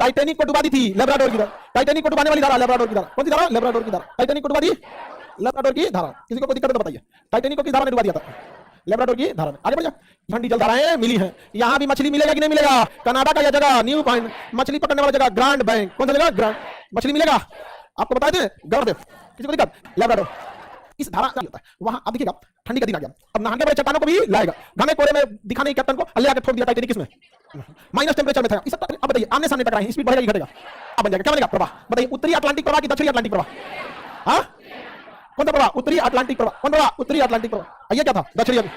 टाइटैनिक को डुबा दी थी लेब्राडोर की धारा। टाइटैनिक को डुबाने वाली धारा लेब्राडोर की धारा। कौन सी धारा? लेब्राडोर की धारा। टाइटैनिक को डुबा दी लेब्राडोर की धारा। किसी को कोई दिक्कत है तो बताइए? टाइटैनिक को किस धारा ने डुबा दिया था? लेब्राडोर की धारा में। आगे बढ़िए। ठंडी जलधाराएं मिली हैं, यहाँ भी मछली मिलेगा कि नहीं मिलेगा? कनाडा का यह जगह न्यू पॉइंट, मछली पकड़ने वाला जगह ग्रांड बैंक। कौन सा जगह? ग्रांड। मछली मिलेगा आपको बता दें, गौरव। किसी को दिक्कत? लेब्राडोर। इस धारा का होता है वहां। अब देखिएगा ठंडी का दिन आ गया, अब नहाने वाले चट्टानों को भी लाएगा। घने कोहरे में दिखा नहीं कैप्टन को, ले आके ठोक दिया टाइटैनिक किसमें? माइनस टेंपरेचर में था। इस अब बताइए आमने सामने टकराए, स्पीड बढ़ेगा कि घटेगा? अब बन जाएगा क्या बनेगा? प्रवाह। बताइए उत्तरी अटलांटिक प्रवाह की दक्षिणी अटलांटिक प्रवाह? हाँ, कौन सा प्रवाह? उत्तरी अटलांटिक प्रवाह। कौन प्रवाह? उत्तरी अटलांटिक प्रवाह। ये क्या था? दक्षिणी,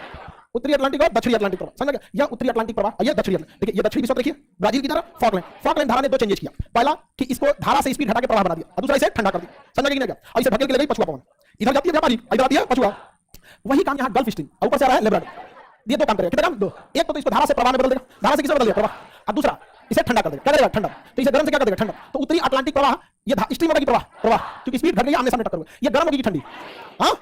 उत्तरी अटलांटिक और दक्षिणी अटलांटिक प्रवाह। समझ गया? यह उत्तरी अटलांटिक प्रवाह, यह दक्षिणी अटलांटिक। देखिए ये दक्षिणी विषुवत देखिए, ब्राजील की धारा, फॉकलैंड। फॉकलैंड धारा ने दो चेंजेस किया। पहला कि इसको धारा से स्पीड हटा के प्रवाह बना दिया, और दूसरा इसे ठंडा कर दिया। समझ गया? और इसे ढकेल के ले गई पछुआ पवन। इधर जाती है व्यापारी, इधर आती है पछुआ। वही काम यहाँ गल्फ स्ट्रीम, ऊपर से आ रहा है लेब्राडोर। ये दो काम करेगा। कितना काम? दो। एक तो इसको धारा से प्रवाह में बदल देगा, धारा से किसे बदल देगा? प्रवाह। और दूसरा इसे ठंडा कर देगा। क्या करेगा? ठंडा। तो इसे गर्म से क्या कर देगा? ठंडा। तो उत्तरी अटलांटिक प्रवाह ये स्ट्रीम होगी, प्रवाह, प्रवाह, क्योंकि स्पीड घट गई, आमने सामने टक्कर हुई। ये गर्म होगी कि ठंडी? हाँ,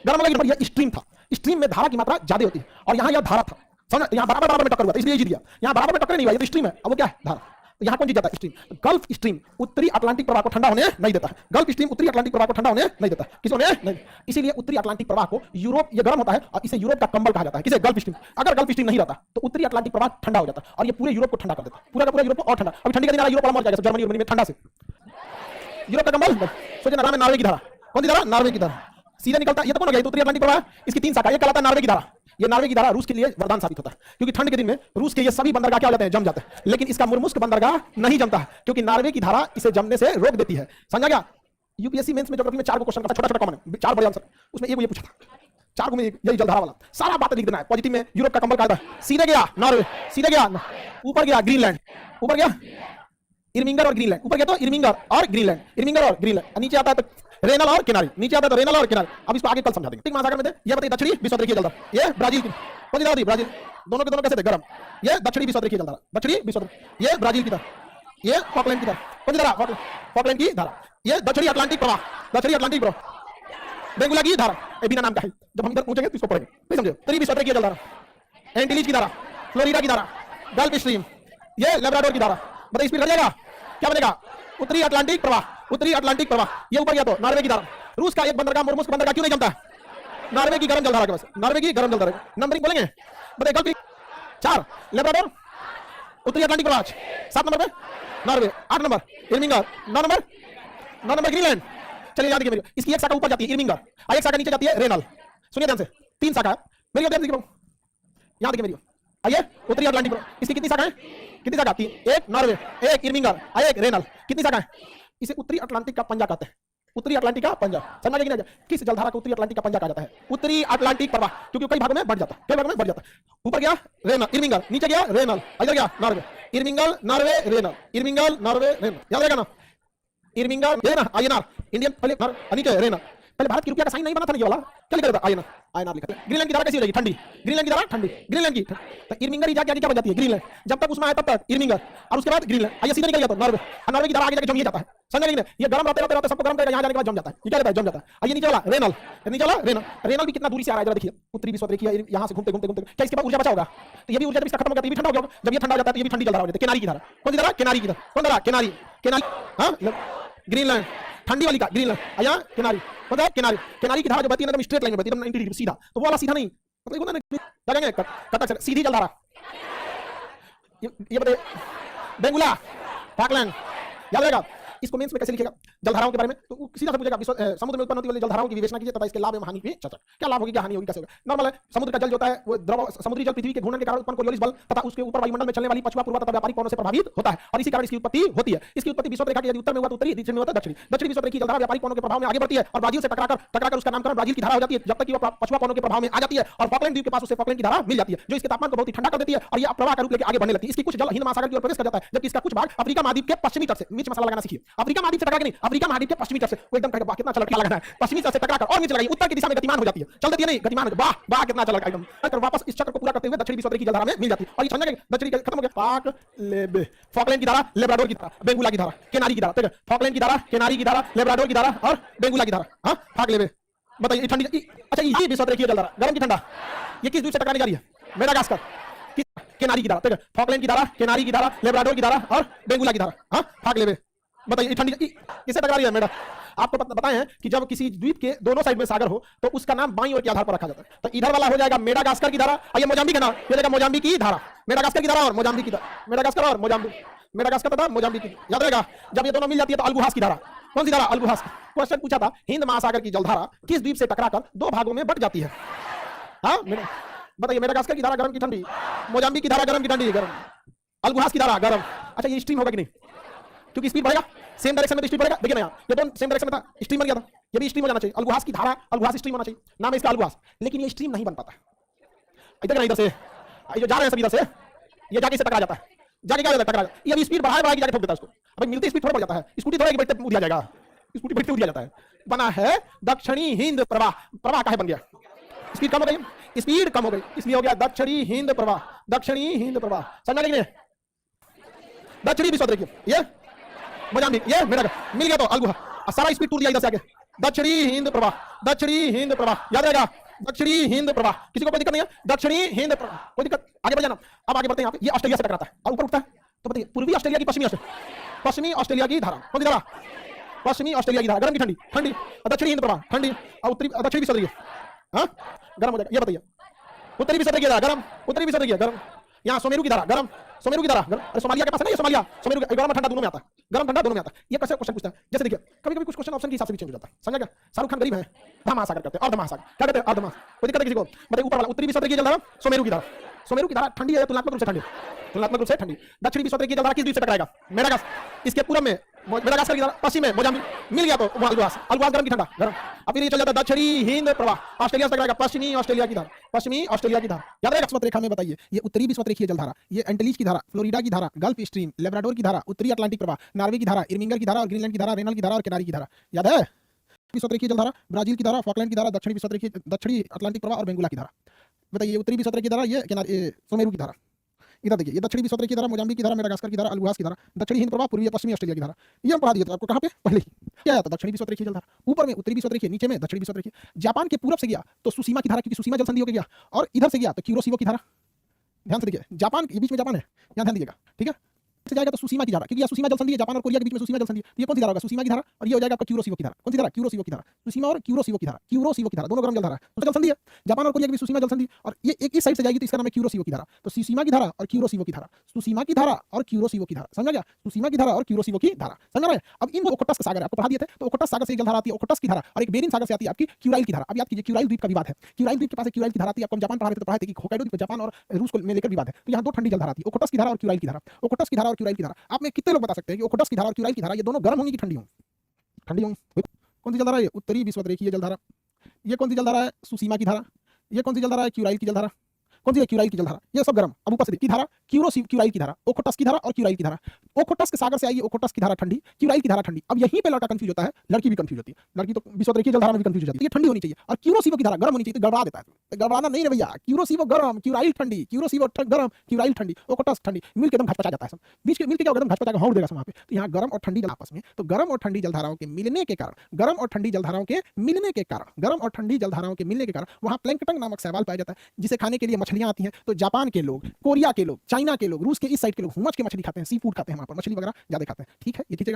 गर्म होगी। ये स्ट्रीम था, स्ट्रीम में धारा की मात्रा ज्यादा होती है, और यहाँ यह धारा था। समझ? यहाँ बराबर बराबर में टक्कर हुआ था, इसलिए जीत गया। यहाँ बराबर में टक्कर नहीं हुआ, ये तो स्ट्रीम है। अब वो क्या है? धारा। तो यहाँ कौन जीत जाता है? स्ट्रीम। गल्फ स्ट्रीम उत्तरी अटलांटिक प्रवाह को ठंडा होने नहीं देता है। गल्फ स्ट्रीम उत्तरी अटलांटिक प्रवाह को ठंडा होने नहीं देता। किस होने नहीं? इसीलिए उत्तरी अटलांटिक प्रवाह को यूरोप, ये गर्म होता है और इसे यूरोप का कंबल कहा जाता है। किसे? Gulf stream. अगर गल्फ स्ट्रीम नहीं रहता तो उत्तरी अटलांटिक प्रवाह ठंडा हो जाता और ये पूरे यूरोप को ठंडा कर देता, पूरा का पूरा यूरोप को और ठंडा। अभी ठंडी का दिन आ रहा है, यूरोप मर जाएगा, जर्मनी में ठंडा से। यूरोप का कंबल सोचिए ना, नार्वे की धारा। कौन सी धारा? नार्वे की धारा। सीधे निकलता, ये तो कौन हो गया? उत्तरी अटलांटिक प्रवाह, इसकी तीन शाखा, ये कहलाता है नार्वे की धारा। ये नार्वे की धारा रूस के लिए वरदान साबित होता है, क्योंकि ठंड के दिन में रूस के ये सभी बंदरगाह क्या हो जाते हैं? जम जाते हैं। लेकिन इसका मुर्मुस्क बंदरगाह नहीं जमता है, क्योंकि नार्वे की धारा इसे जमने से रोक देती है। समझा गया? यूपीएससी मेंस में ज्योग्राफी में 4 क्वेश्चन का छोटा छोटा कॉमन है, 4 बड़े आंसर, उसमें एक ये पूछा था 4 गुना यही जलधारा वाला सारा बात लिख देना है। पॉजिटिव में यूरोप का कंबल कायदा सीधे गया नॉर्वे, सीधे गया ऊपर गया ग्रीनलैंड, ऊपर गया इर्मिंगर और ग्रीनलैंड, ऊपर गया तो इर्मिंगर और ग्रीनलैंड, इर्मिंगर और ग्रीनलैंड, नीचे आता है तो रेनल और किनारी, नीचे आता है तो रेनल और किनारी। अब इसको आगे कल समझा देंगे। ठीक महासागर में थे ये बताइए दक्षिणी विश्वद्वीपीय जलधारा, ये ब्राजील की कौन सी धारा थी? ब्राजील, दोनों के दोनों कैसे थे? गर्म। ये दक्षिणी विश्वद्वीपीय जलधारा, दक्षिणी विश्वद्वीप, ये ब्राजील की धारा, ये फॉकलैंड की धारा, कौन सी धारा? फॉकलैंड की धारा, ये दक्षिणी अटलांटिक प्रवाह, दक्षिणी अटलांटिक प्रवाह, बेंगुला की धारा, ये बिना नाम का है, जब हम इधर पूछेंगे तो इसको पढ़ेंगे, नहीं समझे? उत्तरी विश्वद्वीपीय जलधारा, एंटीलीज की धारा, फ्लोरिडा की धारा, गल्फ स्ट्रीम, ये लेब्राडोर की धारा। बताइए स्पीड जाएगा क्या बनेगा? उत्तरी अटलांटिक प्रवाह, उत्तरी अटलांटिक प्रवाह, ये ऊपर गया तो नॉर्वे की धारा। रूस का एक बंदरगाह मुर्मुस्क बंदरगाह क्यों नहीं जमता? नॉर्वे की गर्म जलधारा के पास, नॉर्वे की गर्म जलधारा। नंबरिंग बोलेंगे बताइए गल्फ 4, लेब्राडोर, उत्तरी अटलांटिक प्रवाह 7 नंबर पे नॉर्वे, 8 नंबर इर्मिंगर, 9 नंबर ग्रीनलैंड। चलिए याद रखिए मेरी, इसकी एक शाखा ऊपर जाती है इर्मिंगर और एक शाखा नीचे जाती है रेनल। सुनिए ध्यान से, 3 शाखा है मेरी, ध्यान देखिए याद रखिए मेरी। आइए उत्तरी अटलांटिक प्रवाह, इसकी कितनी शाखा है? कितनी शाखा? 3, एक नॉर्वे, एक इर्मिंगर, एक रेनल। कितनी शाखा है? इसे उत्तरी अटलांटिक का पंजा कहते हैं, उत्तरी अटलांटिक का पंजा। समझ में नहीं? किस जलधारा को उत्तरी अटलांटिक का पंजा कहा जाता है? उत्तरी अटलांटिक प्रवाह, क्योंकि कई भागों में बढ़ जाता है, कई भागों में बढ़ जाता है। ऊपर गया रेनल इर्मिंगर, नीचे गया रेनल, इधर गया नॉर्वे, इर्मिंगल नॉर्वे रेनल, इर्मिंगल नॉर्वे रेनल, याद रहेगा ना? इर्मिंगल ये ना आईएनआर इंडियन, पहले नीचे रेनल। पहले भारत की रुपया का साइन नहीं बना था ना ये वाला, क्या लिखा था? आईएनआर, आईएनआर लिखा था। ग्रीनलैंड की धारा कैसी हो जाएगी? ठंडी, ग्रीनलैंड की धारा ठंडी, ग्रीनलैंड की तो इर्मिंगर ही जाके आगे क्या बन जाती है? ग्रीनलैंड। जब तक उसमें आया तब तक इर्मिंगर, और उसके बाद ग्रीनलैंड, आइए सीधा निकल गया तो नॉर्वे, और नॉर्वे की धारा आगे जाके जम जाता है। समझ नहीं? ये गर्म रहते रहते सबको गर्म करेगा, यहाँ जाने के बाद जम जाता है। ये क्या रहता है? जम जाता है। आइए नीचे वाला रेनल, नीचे वाला रेनल, रेनल भी कितना दूरी से आ रहा है जरा देखिए। उत्तरी विश्वद्वीपीय यहाँ से घूमते घूमते घूमते, क्या इसके पास ऊर्जा बचा होगा? तो ये भी ऊर्जा जब इसका खत्म हो गया तो ये भी ठंडा हो गया। जब ये ठंडा हो जाता है तो ये भी ठंडी जलधारा हो जाती है। किनारी की धारा, कौन सी धारा? किनारी की धारा, कौन धारा? किनारी, किनारी, हाँ ग्रीनलैंड, ठंडी वाली का ग्रीनलैंड, आया किनारी, पता है किनारी, किनारी की धारा जो बहती है ना एकदम स्ट्रेट लाइन में बहती है, एकदम 90 डिग्री सीधा, तो वो वाला सीधा नहीं, मतलब ना लगाएंगे कटक सीधी जलधारा। ये बताइए बेंगुला, फॉकलैंड, याद रहेगा? इसको मेंस में कैसे लिखेगा जलधाराओं के बारे में? तो सीधा से पूछेगा समुद्र में उत्पन्न होने वाली जलधाराओं की विवेचना कीजिए तथा इसके लाभ एवं हानि की चर्चा। क्या लाभ होगी, क्या हानि होगी, कैसे होगा? नॉर्मल है, समुद्र का जल जो होता है वो द्रव, समुद्री जल पृथ्वी के घूर्णन के कारण उत्पन्न कोरियोलिस बल तथा उसके ऊपर वायुमंडल में चलने वाली पछुआ पूर्वा तथा व्यापारिक कोणों से प्रभावित होता है और इसी कारण इसकी उत्पत्ति होती है। इसकी उत्पत्ति विश्व रेखा के यदि उत्तर में हुआ तो उत्तरी, दक्षिण में हुआ तो दक्षिणी। दक्षिणी विश्व रेखा की जलधारा व्यापारिक कोणों के प्रभाव में आगे बढ़ती है और ब्राजील से टकराकर उसका नामकरण ब्राजील की धारा हो जाती है, जब तक कि वो पछुआ कोणों के प्रभाव में आ जाती है और फॉकलैंड द्वीप के पास उसे फॉकलैंड की धारा मिल जाती है जो इसके तापमान को बहुत ही ठंडा कर देती है और ये प्रवाह का रूप लेकर आगे बढ़ने लगती है। इसकी कुछ जल हिंद महासागर की ओर प्रवेश कर जाता है, जबकि इसका कुछ भाग अफ्रीका महाद्वीप के पश्चिमी तट से, मिर्च मसाला लगाना सीखिए, अफ्रीका महाद्वीप से टकरा के नहीं, अफ्रीका महाद्वीप के पश्चिमी तट से, वो एकदम कहेगा कितना अच्छा लगाना है, पश्चिमी तट से टकराकर और नीचे लगाइए, उत्तर की दिशा में गतिमान हो जाती है, चल देती है नहीं, गतिमान हो, वाह वाह कितना अच्छा लगा एकदम, और वापस इस चक्र को पूरा करते हुए दक्षिणी विश्व की जलधारा में मिल जाती है। और ये समझ गए दक्षिणी खत्म हो गया, पाक लेबे, फॉकलैंड की धारा, लेब्राडोर की धारा, बेंगुला की धारा, केनारी की धारा, ठीक है, फॉकलैंड की धारा, केनारी की धारा, लेब्राडोर की धारा और बेंगुला की धारा, हां फाक लेबे। बताइए ठंडी, अच्छा ये विश्व की जलधारा गर्म की ठंडा ये किस द्वीप से टकराने जा रही है? मेडागास्कर की केनारी की धारा, ठीक है, फॉकलैंड की धारा, केनारी की धारा, लेब्राडोर की धारा और बेंगुला की धारा, हां फाक लेबे। बताइए ठंडी किससे टकरा रही है? मेडा आपको बताएं हैं कि जब किसी द्वीप के दोनों साइड में सागर हो तो उसका नाम बाईं ओर के आधार पर रखा जाता है। तो इधर वाला हो जाएगा मेडागास्कर की धारा, ये मोजाम्बिक है ना, ये जाएगा मोजाम्बिक की धारा, मेडागास्कर की धारा और मोजाम्बिक की धारा, मेडागास्कर और मोजाम्बिक, मेडागास्कर तथा मोजाम्बिक की, याद रहेगा? जब ये दोनों मिल जाती है तो अल्बुहास की धारा, कौन सी धारा? अल्बुहास। क्वेश्चन पूछा था हिंद महासागर की जलधारा किस द्वीप से टकराकर दो भागों में बट जाती है? हाँ बताइए, मेडागास्कर की धारा गर्म की ठंडी, मोजाम्बिक की धारा गर्म की ठंडी, गर्म, अल्बुहास की धारा गर्म। अच्छा ये स्ट्रीम होगा कि नहीं? क्योंकि स्पीड बढ़ेगा, सेम डायरेक्शन में स्पीड बढ़ेगा। देखिए ना यहाँ ये दोनों सेम डायरेक्शन में था, स्ट्रीम बन गया था, ये भी स्ट्रीम हो जाना चाहिए। अल्बुहास की धारा, अल्बुहास स्ट्रीम होना चाहिए, नाम है इसका अल्बुहास, लेकिन ये स्ट्रीम नहीं बन पाता। इधर ना, इधर से जो जा रहे हैं सब इधर से, ये जाके इसे टकरा जाता है, जाके क्या टकरा, ये अभी स्पीड बढ़ाएगी जाके ठोक देता है इसको। अभी मिलती स्पीड थोड़ा बढ़ जाता है, स्कूटी थोड़ा बैठते उड़ जाएगा, स्कूटी बैठते उड़ जाता है। बना है दक्षिणी हिंद प्रवाह, प्रवाह काहे बन गया? स्पीड कम हो गई, स्पीड कम हो गई, इसलिए हो गया दक्षिणी हिंद प्रवाह, दक्षिणी हिंद प्रवाह। समझा लेकिन दक्षिणी विश्व देखिए, ये मोजाम्बिक, ये मेरा मिल गया तो अल्बुहा, सारा स्पीड टूट दिया इधर से आगे, दक्षिणी हिंद प्रवाह, दक्षिणी हिंद प्रवाह, याद रहेगा? दक्षिणी हिंद प्रवाह, किसी को कोई दिक्कत नहीं है? दक्षिणी हिंद प्रवाह, कोई दिक्कत? आगे बढ़ जाना। अब आगे बढ़ते हैं, यहाँ पे ये ऑस्ट्रेलिया से टकराता है और ऊपर उठता है, तो बताइए पूर्वी ऑस्ट्रेलिया की पश्चिमी ऑस्ट्रेलिया, पश्चिमी ऑस्ट्रेलिया की धारा, कौन सी धारा? पश्चिमी ऑस्ट्रेलिया की धारा गर्म की ठंडी, ठंडी, दक्षिणी हिंद प्रवाह ठंडी, और उत्तरी दक्षिणी विश्व हाँ गर्म हो जाएगा। ये बताइए उत्तरी विश्व की धारा गर्म, उत्तरी विश्व की गर्म, यहाँ सोमेरू की धारा गर्म, सोमेरू की धारा गर्म, अरे सोमालिया के पास है ना ये, सोमालिया सोमेरू गर्म ठंडा दोनों में आता है, गर्म ठंडा दोनों में आता है। ये कैसे क्वेश्चन पूछता है? जैसे देखिए कभी कभी कुछ क्वेश्चन ऑप्शन के हिसाब से भी चेंज हो जाता है, समझ गया? शाहरुख खान गरीब है, महासागर करते हैं, अर्धमहासागर क्या कहते हैं? अर्धमहासागर, कोई दिक्कत है किसी को? बताइए ऊपर वाला उत्तरी विश्व की जलधारा, सोमेरू की धारा, सोमेरू की धारा ठंडी है, तुलनात्मक रूप से ठंडी, तुलनात्मक रूप से ठंडी। दक्षिणी विश्व की जलधारा किस द्वीप से टकराएगा? मेडागास्कर, इसके पूर्व में मेडागास्कर की धारा, पश्चिम में मोजाम्बिक, मिल गया तो अलगुआस, अलगुआस गर्म की ठंडा, गर्म। अब फिर ये चल जाता है दक्षिणी हिंद प्रवाह, ऑस्ट्रेलिया से टकराएगा, पश्चिमी ऑस्ट्रेलिया की धारा, पश्चिमी ऑस्ट्रेलिया की धारा। याद रहेगा विषुवत रेखा में बताइए, ये उत्तरी विषुवत रेखीय जलधारा, ये एंटिलीज की धारा, फ्लोरिडा की धारा, गल्फ स्ट्रीम, लेब्राडोर की धारा, उत्तरी अटलांटिक प्रवाह, नॉर्वे की धारा, इरमिंगर की धारा और ग्रीनलैंड की धारा, रेनल की धारा और केनारी की धारा। याद है विषुवत रेखीय जलधारा, ब्राजील की धारा, फॉकलैंड की धारा, दक्षिणी विषुवत रेखीय, दक्षिणी अटलांटिक प्रवाह और बेंगुला की धारा। बताइए उत्तरी विषुवत रेखीय धारा, ये सुमेरु की धारा। इधर देखिए, ये दक्षिणी विषुवत रेखीय धारा, मोजाम्बिक की धारा, मेडागास्कर की धारा, अलगुआस की धारा, दक्षिणी हिंद प्रवाह, पूर्वी पश्चिमी ऑस्ट्रेलिया की धारा। ये हम पढ़ा दिए थे आपको, कहाँ पे पहले ही क्या आता दक्षिणी विषुवत रेखीय जलधारा, ऊपर में उत्तरी विषुवत रेखीय, नीचे में दक्षिणी विषुवत रेखीय। जापान के पूरब से गया तो सुसीमा की धारा, क्योंकि सुसीमा जल संधि होकर गया, और इधर से गया तो क्यूरोसिवो की धारा। ध्यान से देखिए, जापान के बीच में जापान है, यहाँ ध्यान दीजिएगा, ठीक है। से जाएगा तो सुसीमा की धारा, क्योंकि यह सुसीमा जल संधि है, जापान और कोरिया के बीच में सुसीमा जल संधि है। ये कौन सी धारा होगा? सुसीमा की धारा, और ये हो जाएगा आपका क्यूरोसिवो की धारा। कौन सी धारा? क्यूरोसिवो की धारा। सुसीमा और क्यूरोसिवो की धारा, क्यूरोसिवो की धारा दोनों गर्म जल धारा है, तो जल संधि है, जापान और कोरिया के बीच सुसीमा जल संधि, और ये एक ही साइड से जाएगी तो इसका नाम है क्यूरोसिवो की धारा। तो सुसीमा की धारा और क्यूरोसिवो की धारा, सुसीमा की धारा और क्यूरोसिवो की धारा, समझा गया? सुसीमा की धारा और क्यूरोसिवो की धारा, समझ रहे हैं? अब इन ओखोटस का सागर आपको पढ़ा दिए थे, तो ओखोटस सागर से एक जल धारा आती है, ओखोटस की धारा, और एक बेरिन सागर से आती है आपकी क्यूराइल की धारा। अब याद कीजिए, क्यूराइल द्वीप का विवाद है, क्यूराइल द्वीप के पास क्यूराइल की धारा आती है, आपको जापान पढ़ा रहे थे तो पढ़ाए थे कि होक्काइडो द्वीप जापान और रूस को में लेकर विवाद है, तो यहाँ दो ठंडी जल धारा आती है, ओखोटस की धारा और क्यूराइल की धारा। ओखोटस की धारा और क्यूराइल की धारा, आप में कितने लोग बता सकते हैं कि ओखोटस की धारा और क्यूराइल की धारा ये दोनों गर्म होंगी कि ठंडी होंगी? ठंडी होंगी। कौन सी जलधारा है? उत्तरी विषुवत रेखीय जलधारा। ये कौन सी जलधारा है? सुसीमा की धारा। ये कौन सी जलधारा है? क्यूराइल की जलधारा। कौन सी है? क्यूराइल की जलधारा। ये सब गर्म। अब ऊपर से की धारा, क्यूराइल की धारा, ओखोटस की धारा और क्यूराइल की धारा। ओखोटस के सागर से आई ओखोटस की धारा ठंडी, क्यूराइल की धारा ठंडी। अब यहीं पे लड़का कंफ्यूज होता है, लड़की भी कंफ्यूज होती है। लड़की तो विषुवत रेखीय जलधारा में भी कंफ्यूज हो जाती है, ये ठंडी होनी चाहिए, और क्यूरोसिवो की धारा गर्म होनी चाहिए, तो गड़बड़ा देता है। तो गड़बड़ाना नहीं रे भैया, क्यूरोसिवो गर्म, क्यूराइल ठंडी, क्यूरोसिवो गर्म, क्यूराइल ठंडी, ओखोटस ठंडी, मिलकर एकदम घचपचा जाता है सब। बीच के मिलकर क्या होगा? एकदम घचपचा के हौड़ देगा सब वहां पे। तो यहाँ गर्म और ठंडी जल आपस में, तो गर्म और ठंडी जलधाराओं के मिलने के कारण, गर्म और ठंडी जलधाराओं के मिलने के कारण, गर्म और ठंडी जलधाराओं के मिलने के कारण वहां प्लैंकटन नामक शैवाल पाया जाता है, जिसे खाने के लिए मछलियां आती हैं। तो जापान के लोग, कोरिया के लोग, चाइना के लोग, रूस के इस साइड के लोग हुमच की मछली खाते हैं, सी फूड खाते हैं, वहां पर मछली वगैरह ज्यादा खाते हैं, ठीक है? ये ठीक है,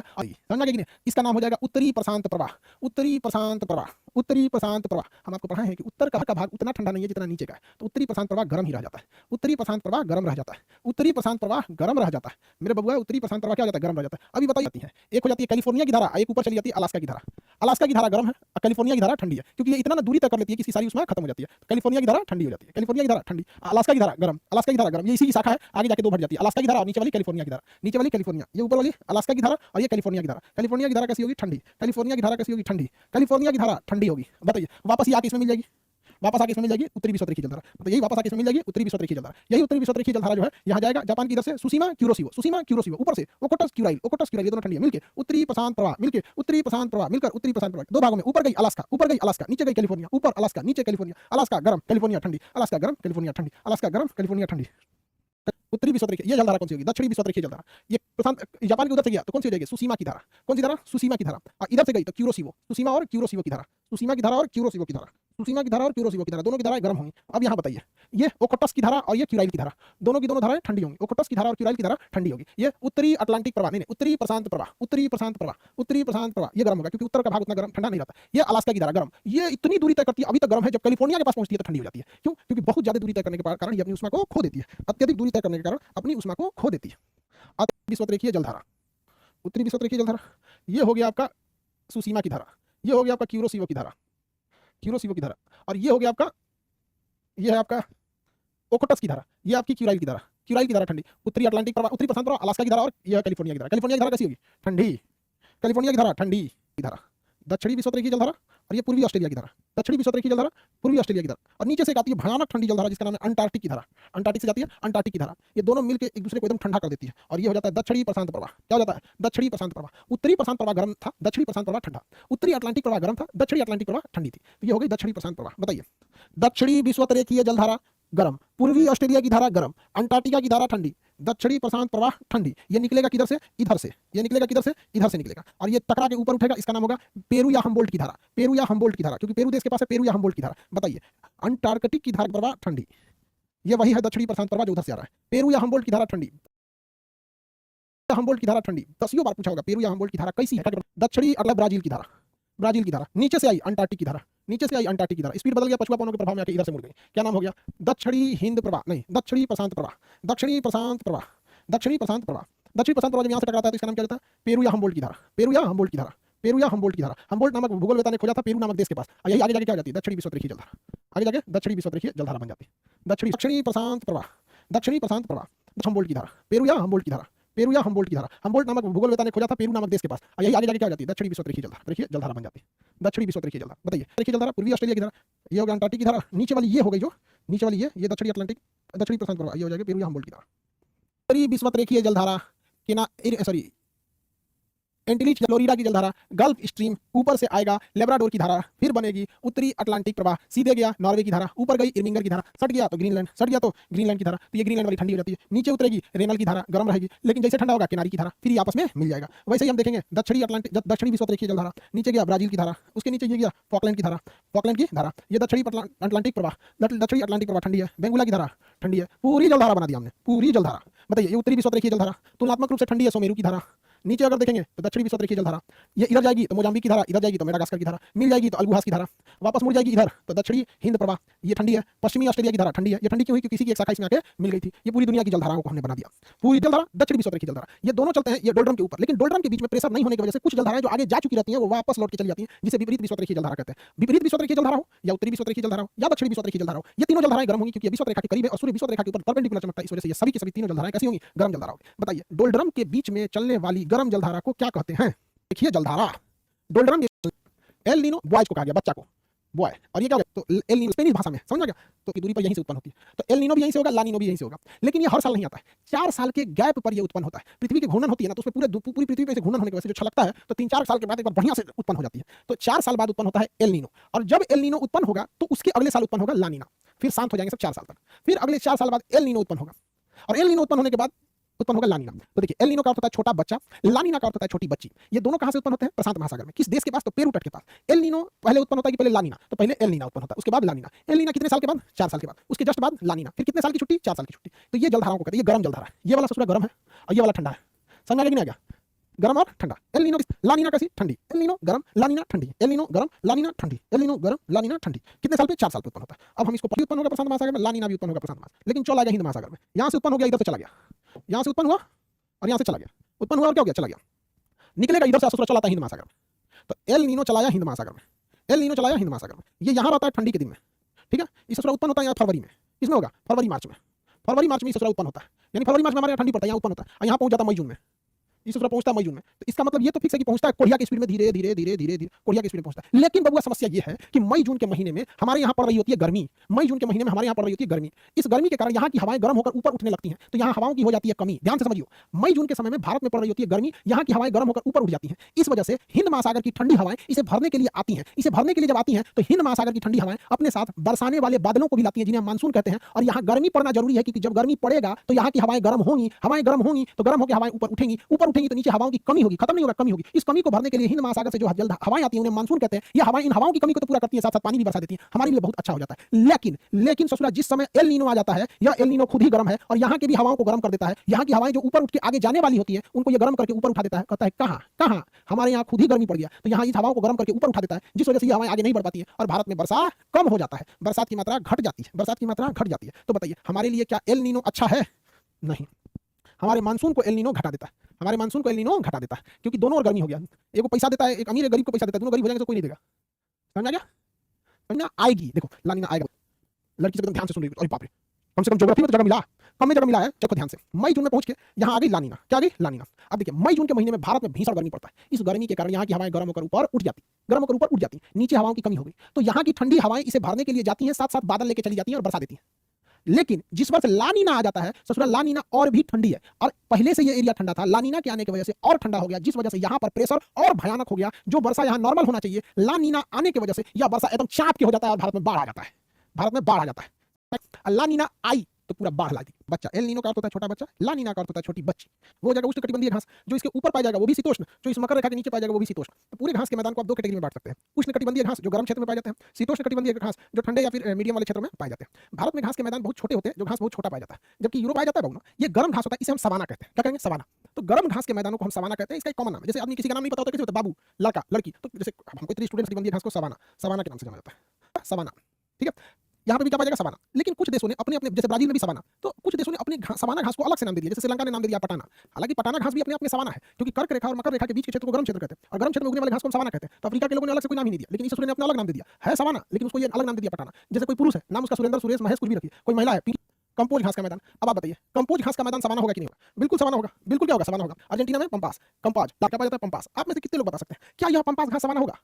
समझा कि नहीं? इसका नाम हो जाएगा उत्तरी प्रशांत प्रवाह। उत्तरी प्रशांत प्रवाह, उत्तरी प्रशांत प्रवाह। हम आपको पढ़ाए हैं कि उत्तर का भाग उतना ठंडा नहीं है जितना नीचे का है, तो उत्तरी प्रशांत प्रवाह गर्म ही रह जाता है। उत्तरी प्रशांत प्रवाह गर्म रह जाता है, उत्तरी प्रशांत प्रवाह गर्म रह जाता है मेरे बबुआ। उत्तरी प्रशांत प्रवाह क्या हो जाता है? गर्म रह जाता है। अभी बताई जाती है, एक हो जाती है कैलिफोर्निया की धारा, एक ऊपर चली जाती है अलास्का की धारा। अलास्का की धारा गर्म है, कैलिफोर्निया की धारा ठंडी है, क्योंकि ये इतना दूरी तय कर लेती है कि इसकी सारी उसमें खत्म हो जाती है। कैलिफोर्निया की धारा ठंडी हो जाती है, कैलिफोर्निया की धारा ठंडी, अलास्का की धारा गर्म, अलास्का की धारा गर्म। ये इसी की शाखा है, आगे जाके दो बढ़ जाती है, अलास्का की धारा और नीचे वाली कैलिफोर्निया की धारा। नीचे वाली कैलिफोर्निया, ये ऊपर वाली अलास्का की धारा, और ये कैलिफोर्निया की धारा। कैलिफोर्निया की धारा कैसी होगी? ठंडी। कैलिफोर्निया की धारा कैसी होगी? ठंडी। कैलिफोर्निया की धारा ठंडी होगी। बताइए, वापस ये आके इसमें मिल जाएगी, वापस आके इसमें मिल जाएगी उत्तरी विषुवत रेखीय जलधारा। मतलब यही वापस आके इसमें मिल जाएगी उत्तरी विषुवत रेखीय जलधारा। यही उत्तरी विषुवत रेखीय जलधारा जो है यहाँ जाएगा जापान की इधर से सुसीमा क्यूरोसिवो, सुसीमा क्यूरोसिवो, ऊपर से ओखोटस क्यूराइल, ओखोटस क्यूराइल, ये दोनों ठंडी है, मिलके उत्तरी प्रशांत प्रवाह, मिलके उत्तरी प्रशांत प्रवाह, मिलकर उत्तरी प्रशांत प्रवाह। दो भागों में, ऊपर गई अलास्का, ऊपर गई अलास्का, नीचे गई कैलिफोर्निया, ऊपर अलास्का, नीचे कैलिफोर्निया, अलास्का गर्म, कैलिफोर्निया ठंडी, अलास्का गर्म, कैलिफोर्निया ठंडी, अलास्का गर्म, कैलिफोर्निया ठंडी। उत्तरी विषुवत रेखीय ये जलधारा कौन सी होगी? दक्षिणी विषुवत रेखीय जलधारा। ये प्रशांत जापान के उधर से गया तो कौन सी हो जाएगी? सुसीमा की धारा। कौन सी धारा? सुसीमा की धारा। इधर से गई तो क्यूरोसिवो, सुसीमा और क्यूरोसिवो की धारा, सुसीमा की धारा और क्यूरोसिवो की धारा, सुसीमा की धारा और क्यूरोसिवो की धारा, दोनों की धाराएं गर्म होंगी। अब यहाँ बताइए, ये ओखोटस की धारा और ये क्यूराइल की धारा, दोनों की दोनों धाराएं ठंडी होंगी। ओखोटस की धारा और क्यूराइल की धारा ठंडी होगी। ये उत्तरी अटलांटिक प्रवाह, नहीं उत्तरी प्रशांत प्रवाह, उत्तरी प्रशांत प्रवाह, उत्तरी प्रशांत प्रवाह, ये गर्म होगा, क्योंकि उत्तर का भाग उतना गर्म ठंडा नहीं रहता। ये अलास्का की धारा गर्म, ये इतनी दूरी तय करती है, अभी तक गर्म है, जब कैलिफोर्निया के पास पहुंचती है तो ठंडी हो जाती है। क्यों? क्योंकि बहुत ज्यादा दूरी तय करने के कारण ये अपनी उष्मा को खो देती है, अत्यधिक दूरी तय करने के कारण अपनी उष्मा को खो देती है। विषुवत रेखीय जलधारा, उत्तरी विषुवत रेखीय जलधारा, ये हो गया आपका सुसीमा की धारा, ये हो गया आपका क्यूरोसिवो की धारा, क्यूरोसिवो की धारा, और ये हो गया आपका, ये है आपका ओखोटस की धारा, ये आपकी क्यूराइल की धारा, क्यूराइल की धारा ठंडी। उत्तरी अटलांटिक प्रवाह, उत्तरी प्रशांत प्रवाह, अलास्का की धारा, और यह कैलिफोर्निया की धारा। कैलिफोर्निया की धारा कैसी होगी? ठंडी। कैलिफोर्निया की धारा ठंडी की धारा। दक्षिणी विषुवत रेखीय जलधारा, और ये पूर्वी ऑस्ट्रेलिया की धारा। दक्षिणी विषुवत रेखीय जलधारा, पूर्वी ऑस्ट्रेलिया की धारा, और नीचे से एक आती है भयानक ठंडी जलधारा जिसका नाम है अंटार्कटिक की धारा। अंटार्कटिक से जाती है अंटार्कटिक की धारा। ये दोनों मिलकर एक दूसरे को एकदम ठंडा कर देती है, और ये हो जाता है दक्षिणी प्रशांत प्रवाह। क्या हो जाता है? दक्षिणी प्रशांत प्रवाह। उत्तरी प्रशांत प्रवाह गर्म था, दक्षिणी प्रशांत प्रवाह ठंडा। उत्तरी अटलांटिक प्रवाह गर्म था, दक्षिणी अटलांटिक प्रवाह ठंडी थी। तो ये हो गई दक्षिणी प्रशांत प्रवाह। बताइए, दक्षिणी विषुवत रेखीय जलधारा गर्म, पूर्वी ऑस्ट्रेलिया की धारा गर्म, अंटार्कटिका की धारा ठंडी, दक्षिणी प्रशांत प्रवाह ठंडी। ये निकलेगा किधर से? इधर से। ये निकलेगा किधर से? इधर से निकलेगा, और ये टकरा के ऊपर उठेगा, इसका नाम होगा पेरू या हम्बोल्ट की धारा। पेरू या हम्बोल्ट की धारा, क्योंकि पेरू देश के पास है पेरू या हम्बोल्ट की धारा। बताइए, अंटार्कटिक की धारा प्रवाह ठंडी, ये वही है दक्षिणी प्रशांत प्रवाह जो उधर से आ रहा है। पेरू या हम्बोल्ट की धारा ठंडी, हम्बोल्ट की धारा ठंडी। 10 बार पूछा होगा पेरू या हम्बोल्ट की धारा कैसी है? दक्षिणी अगला ब्राजील की धारा, ब्राजील की धारा। नीचे से आई अंटार्कटिक की धारा, नीचे से आई अंटार्कटिक की धारा। स्पीड बदल गया, पछुआ पवनों के प्रभाव में आके इधर से मुड़ गई। क्या नाम हो गया? दक्षिणी हिंद प्रवाह, नहीं दक्षिणी प्रशांत प्रवाह, दक्षिणी प्रशांत प्रवाह, दक्षिणी प्रशांत प्रवाह। दक्षिणी प्रशांत प्रवाह जब यहाँ से टकराता है तो इसका नाम क्या रहता है? पेरू या हम्बोल्ट की धारा, पेरू या हम्बोल्ट की धारा, पेरू या हम्बोल्ट की धारा। हम्बोल्ट नामक भूगोलवेत्ता ने खोजा था पेरू नामक देश के पास, और यही आगे जाके क्या हो जाती है? दक्षिणी विषुवत रेखीय जलधारा। आगे जाके दक्षिणी विषुवत रेखीय जलधारा बन जाती है। दक्षिणी प्रशांत प्रवाह, दक्षिणी प्रशांत प्रवाह, हम्बोल्ट की धारा, पेरू या हम्बोल्ट की धारा, पेरू या हमबोल्ट की धारा। हमबोल्ट नामक भूगोल वेता ने खोजा था पेरू नामक देश के पास। और यही आगे जाके क्या हो जाती है, दक्षिणी विश्वोत्तरीय जलधारा। देखिए जलधारा बन जाती है दक्षिणी विश्वोत्तरीय जलधारा। बताइए देखिए जलधारा पूर्वी ऑस्ट्रेलिया की धारा, ये हो गया अंटार्कटिक की धारा। नीचे वाली ये हो गई जो नीचे वाली ये दक्षिणी अटलांटिक दक्षिणी प्रशांत प्रवाह, ये हो जाएगी पेरू या हमबोल्ट की धारा। उत्तरी विश्वोत्तरीय जलधारा के सॉरी एंटिलीज फ्लोरिडा की जलधारा, गल्फ स्ट्रीम ऊपर से आएगा लेब्राडोर की धारा, फिर बनेगी उत्तरी अटलांटिक प्रवाह, सीधे गया नॉर्वे की धारा, ऊपर गई इर्विंगर की धारा, सट गया तो ग्रीनलैंड, सट गया तो ग्रीनलैंड की धारा। तो ये ग्रीनलैंड वाली ठंडी हो जाती है, नीचे उतरेगी रेनल की धारा, गर्म रहेगी, लेकिन जैसे ठंडा होगा किनारी की धारा, फिर आपस में मिल जाएगा। वैसे ही हम देखेंगे दक्षिणी विश्वोत्तरीय जलधारा, नीचे गया ब्राजील की धारा, उसके नीचे ये गया फॉकलैंड की धारा, फॉकलैंड की धारा। ये दक्षिणी अटलांटिक प्रवाह, दक्षिणी अटलांटिक प्रवाह ठंडी है, बेंगुला की धारा ठंडी है, पूरी जलधारा बना दिया हमने, पूरी जलधारा। बताइए ये उत्तरी विश्वोत्तरीय जलधारा तुलनात्मक रूप से ठंडी है सुमेरु की धारा। नीचे अगर देखेंगे तो दक्षिणी विश्वोत्तरीय जलधारा, ये इधर जाएगी तो मोजाम्बिक की धारा, इधर जाएगी तो मेडागास्कर की धारा, मिल जाएगी तो अलगुहास की धारा, वापस मुड़ जाएगी इधर तो दक्षिणी हिंद प्रवाह, ये ठंडी है। पश्चिमी ऑस्ट्रेलिया की धारा ठंडी है, ये ठंडी क्यों हुई, क्योंकि किसी की एक शाखा इसमें आके मिल गई थी। ये पूरी दुनिया की जलधाराओं को हमने बना दिया, पूरी जलधारा दक्षिणी विश्वोत्तरीय जलधारा। ये दोनों चलते हैं ये डोल्ड्रम के ऊपर, लेकिन डोल्ड्रम के बीच में प्रेशर नहीं होने की वजह से कुछ जलधाराएं जो आगे जा चुकी रहती हैं वो वापस लौट के चली जाती हैं, जिसे विपरीत विश्वोत्तरीय जलधारा कहते हैं। विपरीत विश्वोत्तरीय जलधारा हो या उत्तरी विश्वोत्तरीय जलधारा हो या दक्षिणी विश्वोत्तरीय जलधारा हो, ये तीनों जलधाराएं गर्म होंगी क्योंकि विश्वोत्तरीय रेखा के करीब है और सूर्य विश्वोत्तरीय रेखा के ऊपर परपेंडिकुलर चमकता है। इस वजह से ये सभी की सभी तीनों जलधाराएं कैसी होंगी, गर्म जलधारा होगी। बताइए डोल्ड्रम के बीच में चलने वाली गर्म जलधारा को क्या कहते हैं। देखिए जलधारा डोल्ड्रम एल नीनो बॉयज को कहा गया, बच्चा को बॉय, और ये क्या होगा तो एल नीनो स्पेनिश भाषा में समझ आ गया, तो की दूरी पर यहीं से उत्पन्न होती है। तो एल नीनो भी यहीं से होगा, ला नीनो भी यहीं से होगा, लेकिन ये हर साल नहीं आता है, 4 साल के गैप पर ये उत्पन्न होता है। पृथ्वी की घूर्णन होती है ना, तो उसमें पूरी पृथ्वी पे घूर्णन होने की वजह से जो छलकता है तो 3-4 साल के बाद एक बार बढ़िया से उत्पन्न हो जाती है। तो 4 साल बाद उत्पन्न होता है एल नीनो, और जब एल नीनो उत्पन्न होगा तो उसके अगले साल उत्पन्न होगा ला नीना, फिर शांत हो जाएंगे सब 4 साल तक, फिर अगले 4 साल बाद एल नीनो उत्पन्न होगा, और एल नीनो उत्पन्न होने के बाद उत्पन्न होगा लानीना। तो देखिए एल नीनो का अर्थ होता है छोटा बच्चा, लानीना का अर्थ होता है छोटी बच्ची। ये दोनों कहां से उत्पन्न होते हैं, प्रशांत महासागर में। किस देश के पास, तो पेरू तट के पास। एल नीनो पहले उत्पन्न होता है कि पहले लानीना, तो पहले एल नीना उत्पन्न होता है, उसके बाद लानीना। एल नीना कितने साल के बाद, 4 साल के बाद, उसके जस्ट बाद लानीना, फिर कितने साल की छुट्टी, 4 साल की छुट्टी। तो ये जलधाराओं को कहते हैं, ये गर्म जलधारा है। ये वाला ससुरा गर्म है और ये वाला ठंडा है, समझ में आ गया, गर्म और ठंडा। एल नीनो लानीना कैसी, ठंडी, एल नीनो गर्म, लानीना ठंडी, एल नीनो गर्म, लानीना ठंडी, एल नीनो गर्म, लानीना ठंडी। कितने साल पे, 4 साल पे उत्पन्न होता है। अब हम इसको उत्पन्न होगा प्रशांत महासागर में, लानीना भी उत्पन्न होगा प्रशांत महासागर, लेकिन चला गया हिंद महासागर में। यहां से उत्पन्न हो गया, इधर से चला गया, यहां से उत्पन्न हुआ और यहां से चला गया, उत्पन्न हुआ और क्या हो गया, चला गया, निकलेगा इधर से ससुरा चला आता है हिंद महासागर में। तो एल नीनो चलाया हिंद महासागर में, एल नीनो चलाया हिंद महासागर में। ये यहां रहता है ठंडी के दिन में, ठीक है। इस ससुरा उत्पन्न होता है यहाँ फरवरी में, इसमें होगा फरवरी मार्च में, फरवरी मार्च में ससुरा उत्पन्न होता है, यानी फरवरी मार्च में हमारे यहाँ ठंडी पड़ता है, यहाँ उत्पन्न होता है, यहाँ पहुंच जाता है मई जून में, इस ससुरा पहुंचता है मई जून में। तो इसका मतलब ये तो फिक्स है कि पहुंचता है कोरिया की स्पीड में, धीरे धीरे धीरे धीरे धीरे कोरिया की स्पीड में पहुंचता है। लेकिन बबुआ समस्या ये है कि मई जून के महीने में हमारे यहाँ पड़ रही होती है गर्मी, मई जून के महीने में हमारे यहाँ पड़ रही होती है गर्मी। इस गर्मी के कारण यहाँ की हवाएं गर्म होकर ऊपर उठने लगती हैं, तो यहाँ हवाओं की हो जाती है कमी। ध्यान से समझियो, मई जून के समय में भारत में पड़ रही होती है गर्मी, यहाँ की हवाएं गर्म होकर ऊपर उठ जाती हैं। इस वजह से हिंद महासागर की ठंडी हवाएं इसे भरने के लिए आती हैं। इसे भरने के लिए जब आती हैं तो हिंद महासागर की ठंडी हवाएं अपने साथ बरसाने वाले बादलों को भी लाती हैं, जिन्हें मानसून कहते हैं। और यहाँ गर्मी पड़ना जरूरी है, क्योंकि जब गर्मी पड़ेगा तो यहाँ की हवाएं गर्म होंगी, हवाएं गर्म होंगी तो गर्म होकर हवाएं ऊपर उठेंगी, ऊपर उठेंगी तो नीचे हवाओं की कमी होगी, खत्म नहीं होगा, कमी होगी। इस कमी को भरने के लिए हिंद महासागर से जो जल्द हवाएं आती हैं उन्हें मानसून कहते हैं। ये हवाएं इन हवाओं की कमी को तो पूरा करती है, साथ साथ पानी भी बरसा देती है, हमारे लिए बहुत अच्छा हो जाता है। लेकिन ससुरा जिस समय एल नीनो आ जाता है, यह एल नीनो खुद ही गर्म है और यहाँ की भी हवाओं को गर्म कर देता है। यहाँ की हवाएं जो ऊपर उठ के आगे जाने वाली होती है उनको ये गर्म करके ऊपर उठा देता है। कहता है कहां हमारे यहाँ खुद ही गर्मी पड़ गया, तो यहाँ इस हवाओं को गर्म करके ऊपर उठा देता है, जिस वजह से ये हवाएं आगे नहीं बढ़ पाती है और भारत में वर्षा कम हो जाता है, बरसात की मात्रा घट जाती है, बरसात की मात्रा घट जाती है। तो बताइए हमारे लिए क्या एल नीनो अच्छा है? नहीं, हमारे मानसून को एल नीनो घटा देता है, हमारे मानसून को एल नीनो घटा देता है, क्योंकि दोनों और गर्मी हो गया। एक को पैसा देता है, एक अमीर एक गरीब को पैसा देता है, दोनों गरीब हो जाएंगे तो कोई नहीं देगा। समझ आ गया? समझना आएगी, देखो लानीना आएगा। लड़की से एकदम ध्यान से सुन रही है, अरे बाप रे, कम से कम ज्योग्राफी में तो जगह मिला, कम में जगह मिला है, चलो ध्यान से। मई जून में पहुंच के यहाँ आ गई लानीना, क्या आ गई लानीना। अब देखिए मई जून के महीने में भारत में भीषण गर्मी पड़ता है, इस गर्मी के कारण यहाँ की हवाएं गर्म होकर ऊपर उठ जाती, गर्म होकर ऊपर उठ जाती, नीचे हवाओं की कमी हो गई, तो यहाँ की ठंडी हवाएं इसे भरने के लिए जाती हैं, साथ साथ बादल लेके चली जाती हैं और बरसा देती हैं। लेकिन जिस वर्ष लानीना आ जाता है ससुरा, लानीना और भी ठंडी है, और पहले से ये एरिया ठंडा था, लानीना के आने की वजह से और ठंडा हो गया, जिस वजह से यहाँ पर प्रेशर और भयानक हो गया। जो वर्षा यहाँ नॉर्मल होना चाहिए, लानीना आने की वजह से यह वर्षा एकदम चाप के हो जाता है और भारत में बाढ़ आ जाता है, भारत में बाढ़ आ जाता है। लानीना आई तो पूरा बाढ़ ला दी। बच्चा एल नीनो का अर्थ होता है छोटा बच्चा, लानीना का अर्थ होता है छोटी बच्ची। वो जगह उष्णकटिबंधीय घास, जो इसके ऊपर पाया जाएगा वो भी शीतोष्ण, जो इस मकर रेखा के नीचे पाया जाएगा वो भी शीतोष्ण। तो पूरे घास के मैदान को आप 2 कैटेगरी में बांट सकते हैं, उष्णकटिबंधीय घास जो गर्म क्षेत्र में पाए जाते हैं, शीतोष्णकटिबंधीय घास जो ठंडे या फिर मीडियम वाले क्षेत्रों में पाए जाते हैं। भारत में घास के मैदान बहुत छोटे होते हैं, जो घास बहुत छोटा पाया जाता है, जबकि यूरोप पाया जाता है ये गर्म घास होता है, इसे हम सवाना कहते हैं। क्या कहेंगे? सवाना। तो गर्म घास के मैदानों को हम सवाना कहते हैं, इसका एक कॉमन नाम है। जैसे आदमी किसी का नाम नहीं पता होता, कैसे होता है? बाबू, लड़का, लड़की, तो जैसे हमको इतनी स्टूडेंट्स कटिबंधीय घास को सवाना के नाम से जाना जाता है, सवाना, ठीक है। यहाँ पे भी क्या पाया जाएगा? सवाना। लेकिन कुछ देशों ने अपने अपने, जैसे ब्राजील में भी सवाना, तो कुछ देशों ने अपने सवाना घास को अलग से नाम दे दिया, जैसे श्रीलंका ने नाम दे दिया पटाना। हालांकि पटाना घास भी अपने अपने सवाना है, क्योंकि कर्क रेखा और मकर रेखा के बीच के क्षेत्र को गर्म क्षेत्र कहते हैं, और गर्म क्षेत्र में उगने वाले घास को हम सवाना कहते हैं। तो अफ्रीका के लोगों ने अलग से कोई नाम ही नहीं दिया, लेकिन इस ससुर ने अपना अलग नाम दे दिया, है सवाना, लेकिन उसको ये अलग नाम दे दिया पटाना। जैसे कोई पुरुष है, नाम उसका सुरेंद्र, सुरेश, महेश कुछ भी रखिए, कोई महिला है कंपोज घास का मैदान। अब आप बताइए कंपोज घास का मैदान सवाना होगा कि नहीं होगा? बिल्कुल सवाना होगा। बिल्कुल क्या होगा? सवाना होगा। अर्जेंटीना में पंपास, कंपाज, क्या पाया जाता है? पंपास। आप में से कितने लोग बता सकते हैं क्या यह पंपास घास सवाना होगा?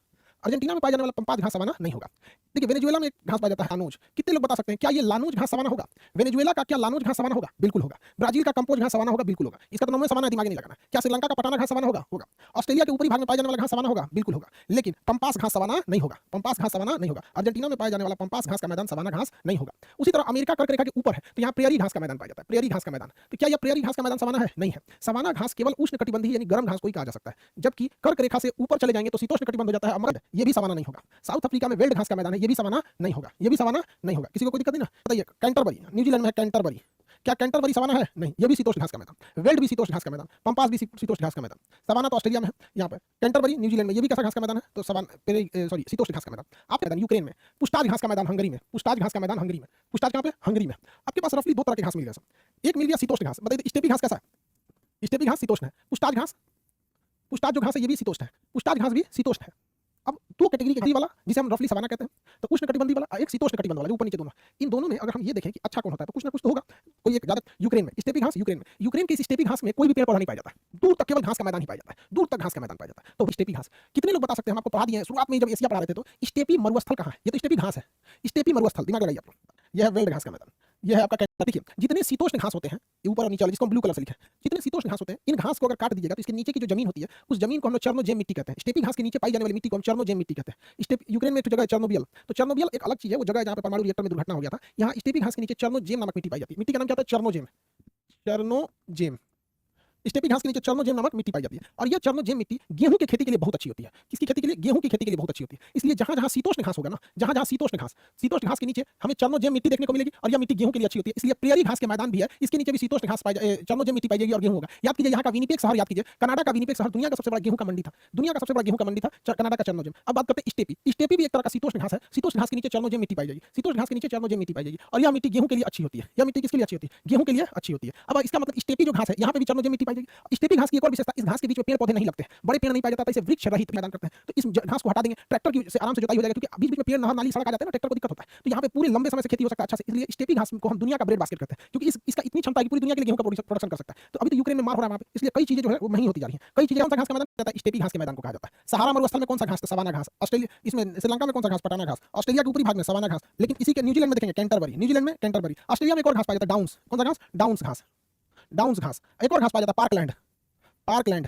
अर्जेंटीना में पाया जाने वाला पंपास घास सवाना नहीं होगा। देखिए वेनेजुएला में एक घास पाया जाता है लानोज। कितने लोग बता सकते हैं क्या ये लानोज घास सवाना होगा? वेनेजुएला का क्या लानोज घास सवाना होगा? बिल्कुल होगा। ब्राजील का कंपोज घास सवाना होगा? बिल्कुल होगा। इसका तो नाम में सवाना दिमाग नहीं लगाना। क्या श्रीलंका का पटाना घास सवाना होगा? होगा। ऑस्ट्रेलिया के ऊपरी भाग में पाया जाने वाला घास सवाना होगा? बिल्कुल होगा। लेकिन पंपास घास सवाना नहीं होगा। पंपास घास सवाना नहीं होगा। अर्जेंटीना में पाया जाने वाला पंपास घास का मैदान सवाना घास नहीं होगा। उसी तरह अमेरिका कर्क रेखा के ऊपर है तो यहाँ प्रेयरी घास का मैदान पाया जाता है। प्रेयरी घास का मैदान, तो क्या यह प्रेयरी घास का मैदान सवाना है? नहीं है। सवाना घास केवल उष्णकटिबंधीय यानी गर्म घास को ही कहा जा सकता है, जबकि कर्क रेखा से ऊपर चले जाएंगे तो शीतोष्ण कटिबंध हो जाता है अमृत, ये भी सवाना नहीं होगा। साउथ अफ्रीका में वेल्ड घास का मैदान है, ये भी सवाना नहीं होगा। ये भी सवाना नहीं होगा। किसी को कोई दिक्कत नहीं ना? बताइए कैंटरबरी न्यूजीलैंड में है, कैंटरबरी, क्या कैंटरबरी सवाना है? नहीं, ये भी शीतोष्ण घास का मैदान। वेल्ड भी शीतोष्ण घास का मैदान, पंपास भी शीतोष्ण घास का मैदान। सवाना तो ऑस्ट्रेलिया में है, यहाँ पे कैंटरबरी न्यूजीलैंड में, ये भी कैसा घास का मैदान है? तो सॉरी शीतोष्ण घास का मैदान। आप मैदान यूक्रेन में, पुस्ताज घास का मैदान हंगरी में, पुस्ताज घास का मैदान हंगरी में। पुस्ताज कहाँ पे? हंगरी में। आपके पास रफली दो तरह के घास मिल गया सब। एक मिल गया शीतोष्ण घास। बताइए स्टेपी घास कैसा है? स्टेपी घास शीतोष्ण है। पुस्ताज घास, पुस्ताज जो घास है ये भी शीतोष्ण है, पुस्ताज घास भी शीतोष्ण है। अब दो कैटेगरी के वाला जिसे हम रफली सवाना कहते हैं, तो उष्ण कटिबंधी वाला, एक शीतोष्ण कटिबंध वाला, ऊपर नीचे दोनों। इन दोनों में अगर हम ये देखें कि अच्छा कौन होता है तो कुछ ना कुछ तो होगा। कोई एक ज्यादा यूक्रेन में स्टेपी घास, यूक्रेन की इस स्टेपी घास में कोई भी पेड़ पौधा नहीं पाया जाता है, दूर तक केवल घास का मैदान ही पाया जाता है, दूर तक घास का मैदान पाया जाता है। तो स्टेपी घास कितने लोग बता सकते हैं? हम आपको पढ़ा दिए हैं शुरुआत में जब एशिया पढ़ा रहे थे तो स्टेपी मरुस्थल कहाँ है? ये तो स्टेपी घास है, स्टेपी मरुस्थल, दिमाग लगाइए आप। यह है वेल्ड घास का मैदान, यह है आपका कैंटर। देखिए जितने शीतोष्ण घास होते हैं ऊपर और नीचे वाले, जिसको ब्लू कलर से लिखा है, जितने शीतोष्ण घास होते हैं इन घास को अगर काट दीजिएगा तो इसके नीचे की जो जमीन होती है उस जमीन को हम लोग चर्नोजेम मिट्टी कहते हैं। स्टेपी घास के नीचे पाई जाने वाली मिट्टी को हम चर्नोजेम मिट्टी कहते हैं। यूक्रेन में एक जगह है चर्नोबियल, तो चर्नोबियल एक अलग चीज है, वो जगह जहाँ पे परमाणु रिएक्टर में दुर्घटना हो गया था। यहाँ स्टेपी घास के नीचे चर्नोजेम नामक मिट्टी पाई जाती है। मिट्टी का नाम क्या होता है? चर्नोजेम, चर्नोजेम। स्टेपी घास के नीचे चर्नोजेम नामक मिट्टी पाई जाती है और यह चर्नोजेम मिट्टी गेहूं की खेती के लिए बहुत अच्छी होती है। किसकी खेती के लिए? गेहूं की खेती के लिए बहुत अच्छी होती है। इसलिए जहां जहां शीतोष्ण घास होगा ना, जहां जहां शीतोष्ण घास के नीचे हमें चर्नोजेम मिट्टी देखने को मिलेगी और यह मिट्टी गेहूं के लिए अच्छी होती है। इसलिए प्रेयरी घास के मैदान भी है, इसके नीचे भी शीतोष्ण घास चर्नोजेम मिट्टी पाई जाएगी और गेहूं होगा। याद कीजिए यहाँ का विनिपेग शहर याद कीजिए, कनाडा का विनिपेग शहर दुनिया का सबसे बड़ा गेहूं का मंडी था, दुनिया का सबसे बड़ा गेहूं का मंडी था कनाडा का चर्नोजेम। अब बात करते हैं स्टेपी। स्टेपी भी एक तरह का शीतोष्ण घास है, शीतोष्ण घास के नीचे चर्नोजेम मिट्टी पाई जाएगी, शीतोष्ण घास के नीचे चर्नोजेम मिट्टी पाई जाएगी और यह मिट्टी गेहूं के लिए अच्छी होती है। यह मिट्टी किसके लिए अच्छी होती है? गेहूं के लिए अच्छी होती है। अब इसका मतलब स्टेपी जो घास है यहाँ पे भी चर्नोजेम मिट्टी पाई जाएगी। स्टेपी घास की एक और विशेषता, इस घास के बीच में पेड़ पौधे नहीं लगते, बड़े पेड़ नहीं पाया जाता, इसे वृक्ष रहित मैदान करते हैं। तो इस घास को हटा देंगे, ट्रैक्टर की से आराम से जुताई हो जाएगी, क्योंकि बीच बीच में पेड़ नहर नाली सड़क आ जाते हैं ना, ट्रैक्टर को दिक्कत होता है। तो यहाँ पे पूरे लंबे समय से खेती हो सकता है अच्छा से। इसलिए स्टेपी घास को हम दुनिया का ब्रेड बास्केट कहते हैं, क्योंकि इसका इतनी क्षमता है कि पूरी दुनिया के लिए गेहूं का प्रोडक्शन कर सकता है। तो अभी तो यूक्रेन में मार हो रहा है वहाँ पे, इसलिए कई चीजें जो है वो महंगी होती जा रही हैं। कई चीजें कौन सा घास का मैदान कहता है? स्टेपी घास के मैदान को कहा जाता है। सहारा मरुस्थल में कौन सा घास? सवाना घास। ऑस्ट्रेलिया इसमें श्रीलंका में कौन सा घास? पटाना घास। ऑस्ट्रेलिया के ऊपरी भाग में सवाना घास। लेकिन इसी के न्यूजीलैंड में देखेंगे कैंटरबरी, न्यूजीलैंड में कैंटरबरी। ऑस्ट्रेलिया में एक और घास पाया जाता है डाउन्स। कौन सा घास? डाउन्स घास, डाउन्स घास। एक और घास पाया जाता है पार्कलैंड, पार्कलैंड,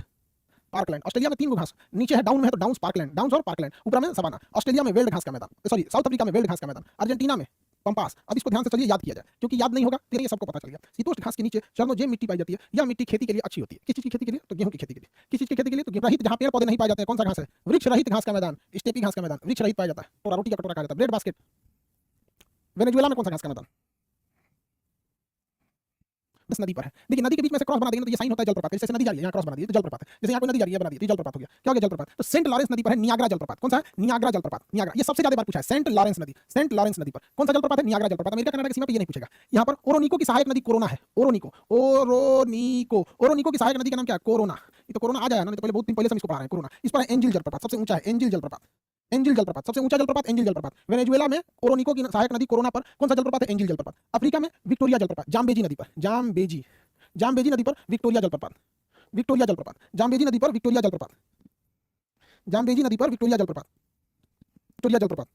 पार्कलैंड। ऑस्ट्रेलिया में तीन गो घास, नीचे है डाउन में है तो डाउन्स पार्कलैंड, डाउन्स और पार्कलैंड, ऊपर में सवाना। ऑस्ट्रेलिया में वेल्ड घास का मैदान, सॉरी साउथ अफ्रीका में वेल्ड घास का मैदान, अर्जेंटीना में पंपास। अब इसको ध्यान से चलिए याद किया जाए, क्योंकि याद नहीं होगा फिर ये सबको पता चल गया। शीतोष्ण घास के नीचे चर्नोजेम मिट्टी पाई जाती है। यह मिट्टी खेती के लिए अच्छी होती है। किस चीज की खेती के लिए? तो गेहूं की खेती के लिए। किस चीज की खेती के लिए? तो गेहूं रहित, जहां पेड़ पौधे नहीं पाए जाते हैं। कौन सा घास है? वृक्ष रहित घास का मैदान, स्टेपी घास का मैदान, वृक्ष रहित पाया जाता है। थोड़ा रोटी का कटोरा कहा जाता है, ब्रेड बास्केट। वेनेजुएला में कौन सा घास का मैदान? बस नदी पर है। देखिए नदी के बीच में से क्रॉस बना देंगे तो ये साइन होता है जलप्रपात। जैसे नदी जा रही है, यहाँ क्रॉस बना दी तो जलप्रपात है। जैसे यहाँ कोई नदी जा रही है, बना दी तो जलप्रपात हो गया। क्या हो गया? जलप्रपात। तो सेंट लॉरेंस नदी पर है नियाग्रा जलप्रपात। कौन सा है? नियाग्रा जलप्रपात। नियाग्रा, ये सबसे ज्यादा बार पूछा है। सेंट लॉरेंस नदी, सेंट लॉरेंस नदी पर कौन सा जलप्रपात है? नियाग्रा जलप्रपात। अमेरिका कनाडा की सीमा पर ये नहीं पूछेगा। यहाँ पर ओरोनिको की सहायक नदी कोरोना है। ओरोनिको, ओरोनिको, ओरोनिको की सहायक नदी का नाम क्या है? कोरोना। ये तो कोरोना आ जाएगा ना, तो पहले बहुत दिन पहले से हम इसको पढ़ा रहे हैं। कोरोना। इस पर एंजिल जलप्रपात सबसे ऊंचा है, एंजिल जलप्रपात। एंजिल जलप्रपात सबसे ऊंचा जलप्रपात, एंजिल जलप्रपात। वेनेजुएला में ओरोनिको की सहायक नदी कोरोना पर कौन सा जलप्रपात है? एंजिल जलप्रपात। अफ्रीका में विक्टोरिया जलप्रपात, जाम्बेजी नदी पर, जाम्बेजी, जाम्बेजी नदी पर विक्टोरिया जलप्रपात, विक्टोरिया जलप्रपात। जाम्बेजी नदी पर विक्टोरिया जलप्रपात, जाम्बेजी नदी पर विक्टोरिया जलप्रपात, विक्टोरिया जलप्रपात।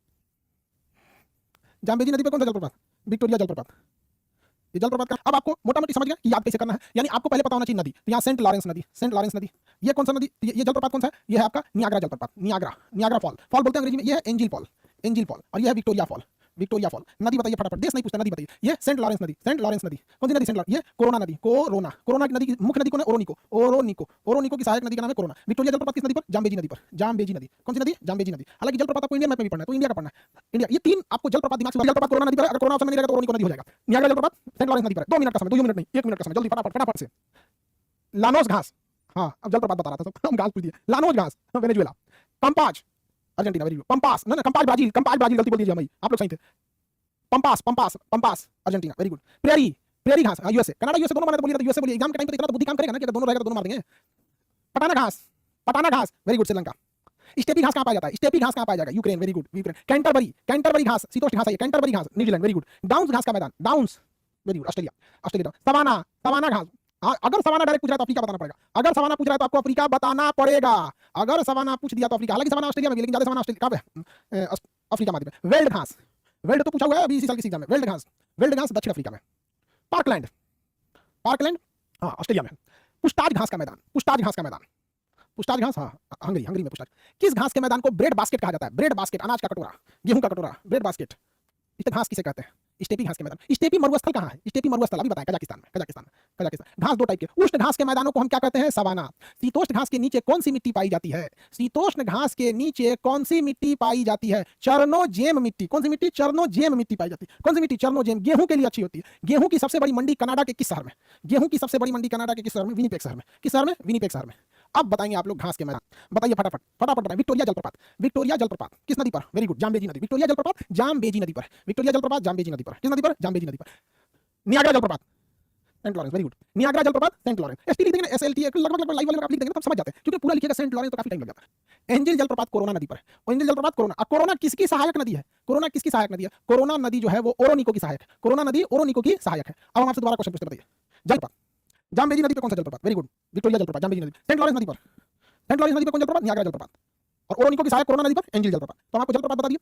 जाम्बेजी नदी पर कौन सा जलप्रपात? विक्टोरिया जलप्रपात। ये जलप्रपात का अब आपको मोटा मोटी समझ गया कि याद कैसे करना है। यानी आपको पहले पता होना चाहिए नदी। तो यहाँ सेंट लॉरेंस नदी, सेंट लॉरेंस नदी। ये कौन सा नदी? ये जलप्रपात कौन सा है? ये है आपका नियाग्रा जलप्रपात, नियाग्रा, नियाग्रा फॉल। फॉल बोलते हैं अंग्रेजी में। ये है एंजिल फॉल, एंजिल फॉल। और ये है विक्टोरिया फॉल, विक्टोरिया फॉल। नदी बताइए फटाफट, देश नहीं पूछता, नदी बताइए। ये सेंट लॉरेंस नदी, सेंट लॉरेंस नदी। कौन सी नदी? Saint Lawrence. ये कोरोना नदी, कोरोना, कोरोना की नदी की मुख्य नदी कौन है? ओरोनिको, ओरोनिको, ओरोनिको की सहायक नदी का नाम है कोरोना। विक्टोरिया जलप्रपात किस नदी पर? जाम्बेजी नदी पर, जाम्बेजी नदी। कौन सी नदी? जाम्बेजी नदी। हालांकि जलप्रपात आपको इंडियन मैप में भी पढ़ना है, तो इंडिया का पढ़ना है। इंडिया, ये तीन आपको जलप्रपात दिमाग से। जलप्रपात कोरोना नदी पर, अगर कोरोना ऑप्शन में नहीं रहेगा तो ओरोनिको नदी हो जाएगा। नियाग्रा जलप्रपात सेंट लॉरेंस नदी पर। 2 मिनट का समय, 2 मिनट नहीं, 1 मिनट का समय, जल्दी फटाफट फटाफट से। लानोस घास, हाँ अब जलप्रपात बता रहा था सब, हम घास पूछ दिए। लानोस घास Venezuela, Pampas Argentina, very good. Pampas ना, कंपाज ब्राजील, कंपाज ब्राजील, गलती बोल दीजिए भाई, आप लोग सही थे। Pampas, pampas, pampas Argentina, very good. Prairie, prairie घास यूएसए, कनाडा यूएसए दोनों माने तो बोलिए, यूएसए बोलिए। एग्जाम के टाइम पे तो इतना तो बुद्धि काम करेगा ना कि अगर दोनों रहेगा तो दोनों मार देंगे। पटाना घास, पटाना घास, वेरी गुड। श्रीलंका। स्टेपी घास कहाँ पाया जाता है? स्टेपी घास कहाँ पाया जाएगा? Ukraine, very good, Ukraine. Canterbury, Canterbury घास शीतोष्ण घास है, कैंटरबरी घास न्यूजीलैंड, वेरी गुड। डाउन्स घास का मैदान, downs, very good, Australia, Australia. Savanna, savanna घास। हाँ, अगर सवाना डायरेक्ट पूछ रहा है तो अफ्रीका बताना पड़ेगा। अगर सवाना पूछ रहा है तो आपको अफ्रीका बताना पड़ेगा। अगर सवाना पूछ दिया तो अफ्रीका, हालांकि सवाना ऑस्ट्रेलिया में भी, लेकिन ज्यादा सवाना ऑस्ट्रेलिया कब है, अफ्रीका महाद्वीप में। वेल्ड घास, वेल्ड तो पूछा हुआ है अभी इसी साल की एग्जाम में। वेल्ड घास, वेल्ड घास दक्षिण अफ्रीका में। पार्कलैंड, पार्कलैंड हाँ ऑस्ट्रेलिया में। पुस्ताज घास का मैदान, पुस्ताज घास का मैदान, पुस्ताज घास हाँ हंगरी, हंगरी में पुस्ताज। किस घास के मैदान को ब्रेड बास्केट कहा जाता है? ब्रेड बास्केट, अनाज का कटोरा, गेहूं का कटोरा, ब्रेड बास्केट। इस घास किसे कहते हैं? स्टेपी घास के मैदान। स्टेपी मरुस्थल कहाँ है? स्टेपी मरुस्थल अभी बताएं, कजाकिस्तान में, कजाकिस्तान में, कजाकिस्तान। घास दो टाइप के, उष्ण घास के मैदानों को हम क्या कहते हैं? सवाना। शीतोष्ण घास के नीचे कौन सी मिट्टी पाई जाती है? शीतोष्ण घास के नीचे कौन सी मिट्टी पाई जाती है? चरनोजेम मिट्टी। कौन सी मिट्टी? चरनोजेम मिट्टी पाई जाती है। कौन सी मिट्टी? चरनोजेम। गेहूं के लिए अच्छी होती है। गेहूं की सबसे बड़ी मंडी कनाडा के किस शहर में? गेहूं की सबसे बड़ी मंडी कनाडा के किस शहर में? विनिपेग शहर में। किस शहर में? विनिपेग शहर में। अब बताएंगे आप लोग घास के मैदान, बताइए फटाफट, फटाफट बताएं। विक्टोरिया जलप्रपात, विक्टोरिया जलप्रपात किस नदी पर? वेरी गुड, जाम्बेजी नदी। विक्टोरिया जलप्रपात जाम्बेजी नदी पर। विक्टोरिया जलप्रपात जाम्बेजी नदी पर। किस नदी पर? जाम्बेजी नदी पर। नियाग्रा जलप्रपात Saint Lawrence, very good. Niagara जलप्रपात सेंट लॉरेंस। एसटी लिख देंगे, एसएलटी लगभग लगभग लाइव वाले आप लिख देंगे तो समझ जाते हैं, क्योंकि पूरा लिखिएगा सेंट लॉरेंस तो काफी टाइम लग जाता है। एंजल जलप्रपात कोरोना नदी पर। एंजल जलप्रपात कोरोना, कोरोना किसकी सहायक नदी है? कोरोना किसकी सहायक नदी है? कोरोना नदी जो है वो ओरोनिको की सहायक है। कोरोना नदी ओरोनिको की सहायक है। अब हम आपसे दोबारा क्वेश्चन पूछते, बताइए जलप्रपात जाम्बेजी नदी पर कौन सा जलप्रपात? वेरी गुड, विक्टोरिया जलप्रपात जाम्बेजी नदी। सेंट लॉरेंस नदी पर, सेंट लॉरेंस नदी पर कौन जलप्रपात? नियाग्रा जलप्रपात। और ओरोनिको की सहायक कोरोना नदी पर एंजल जलप्रपात। तो हम आपको जलप्रपात बता दिए।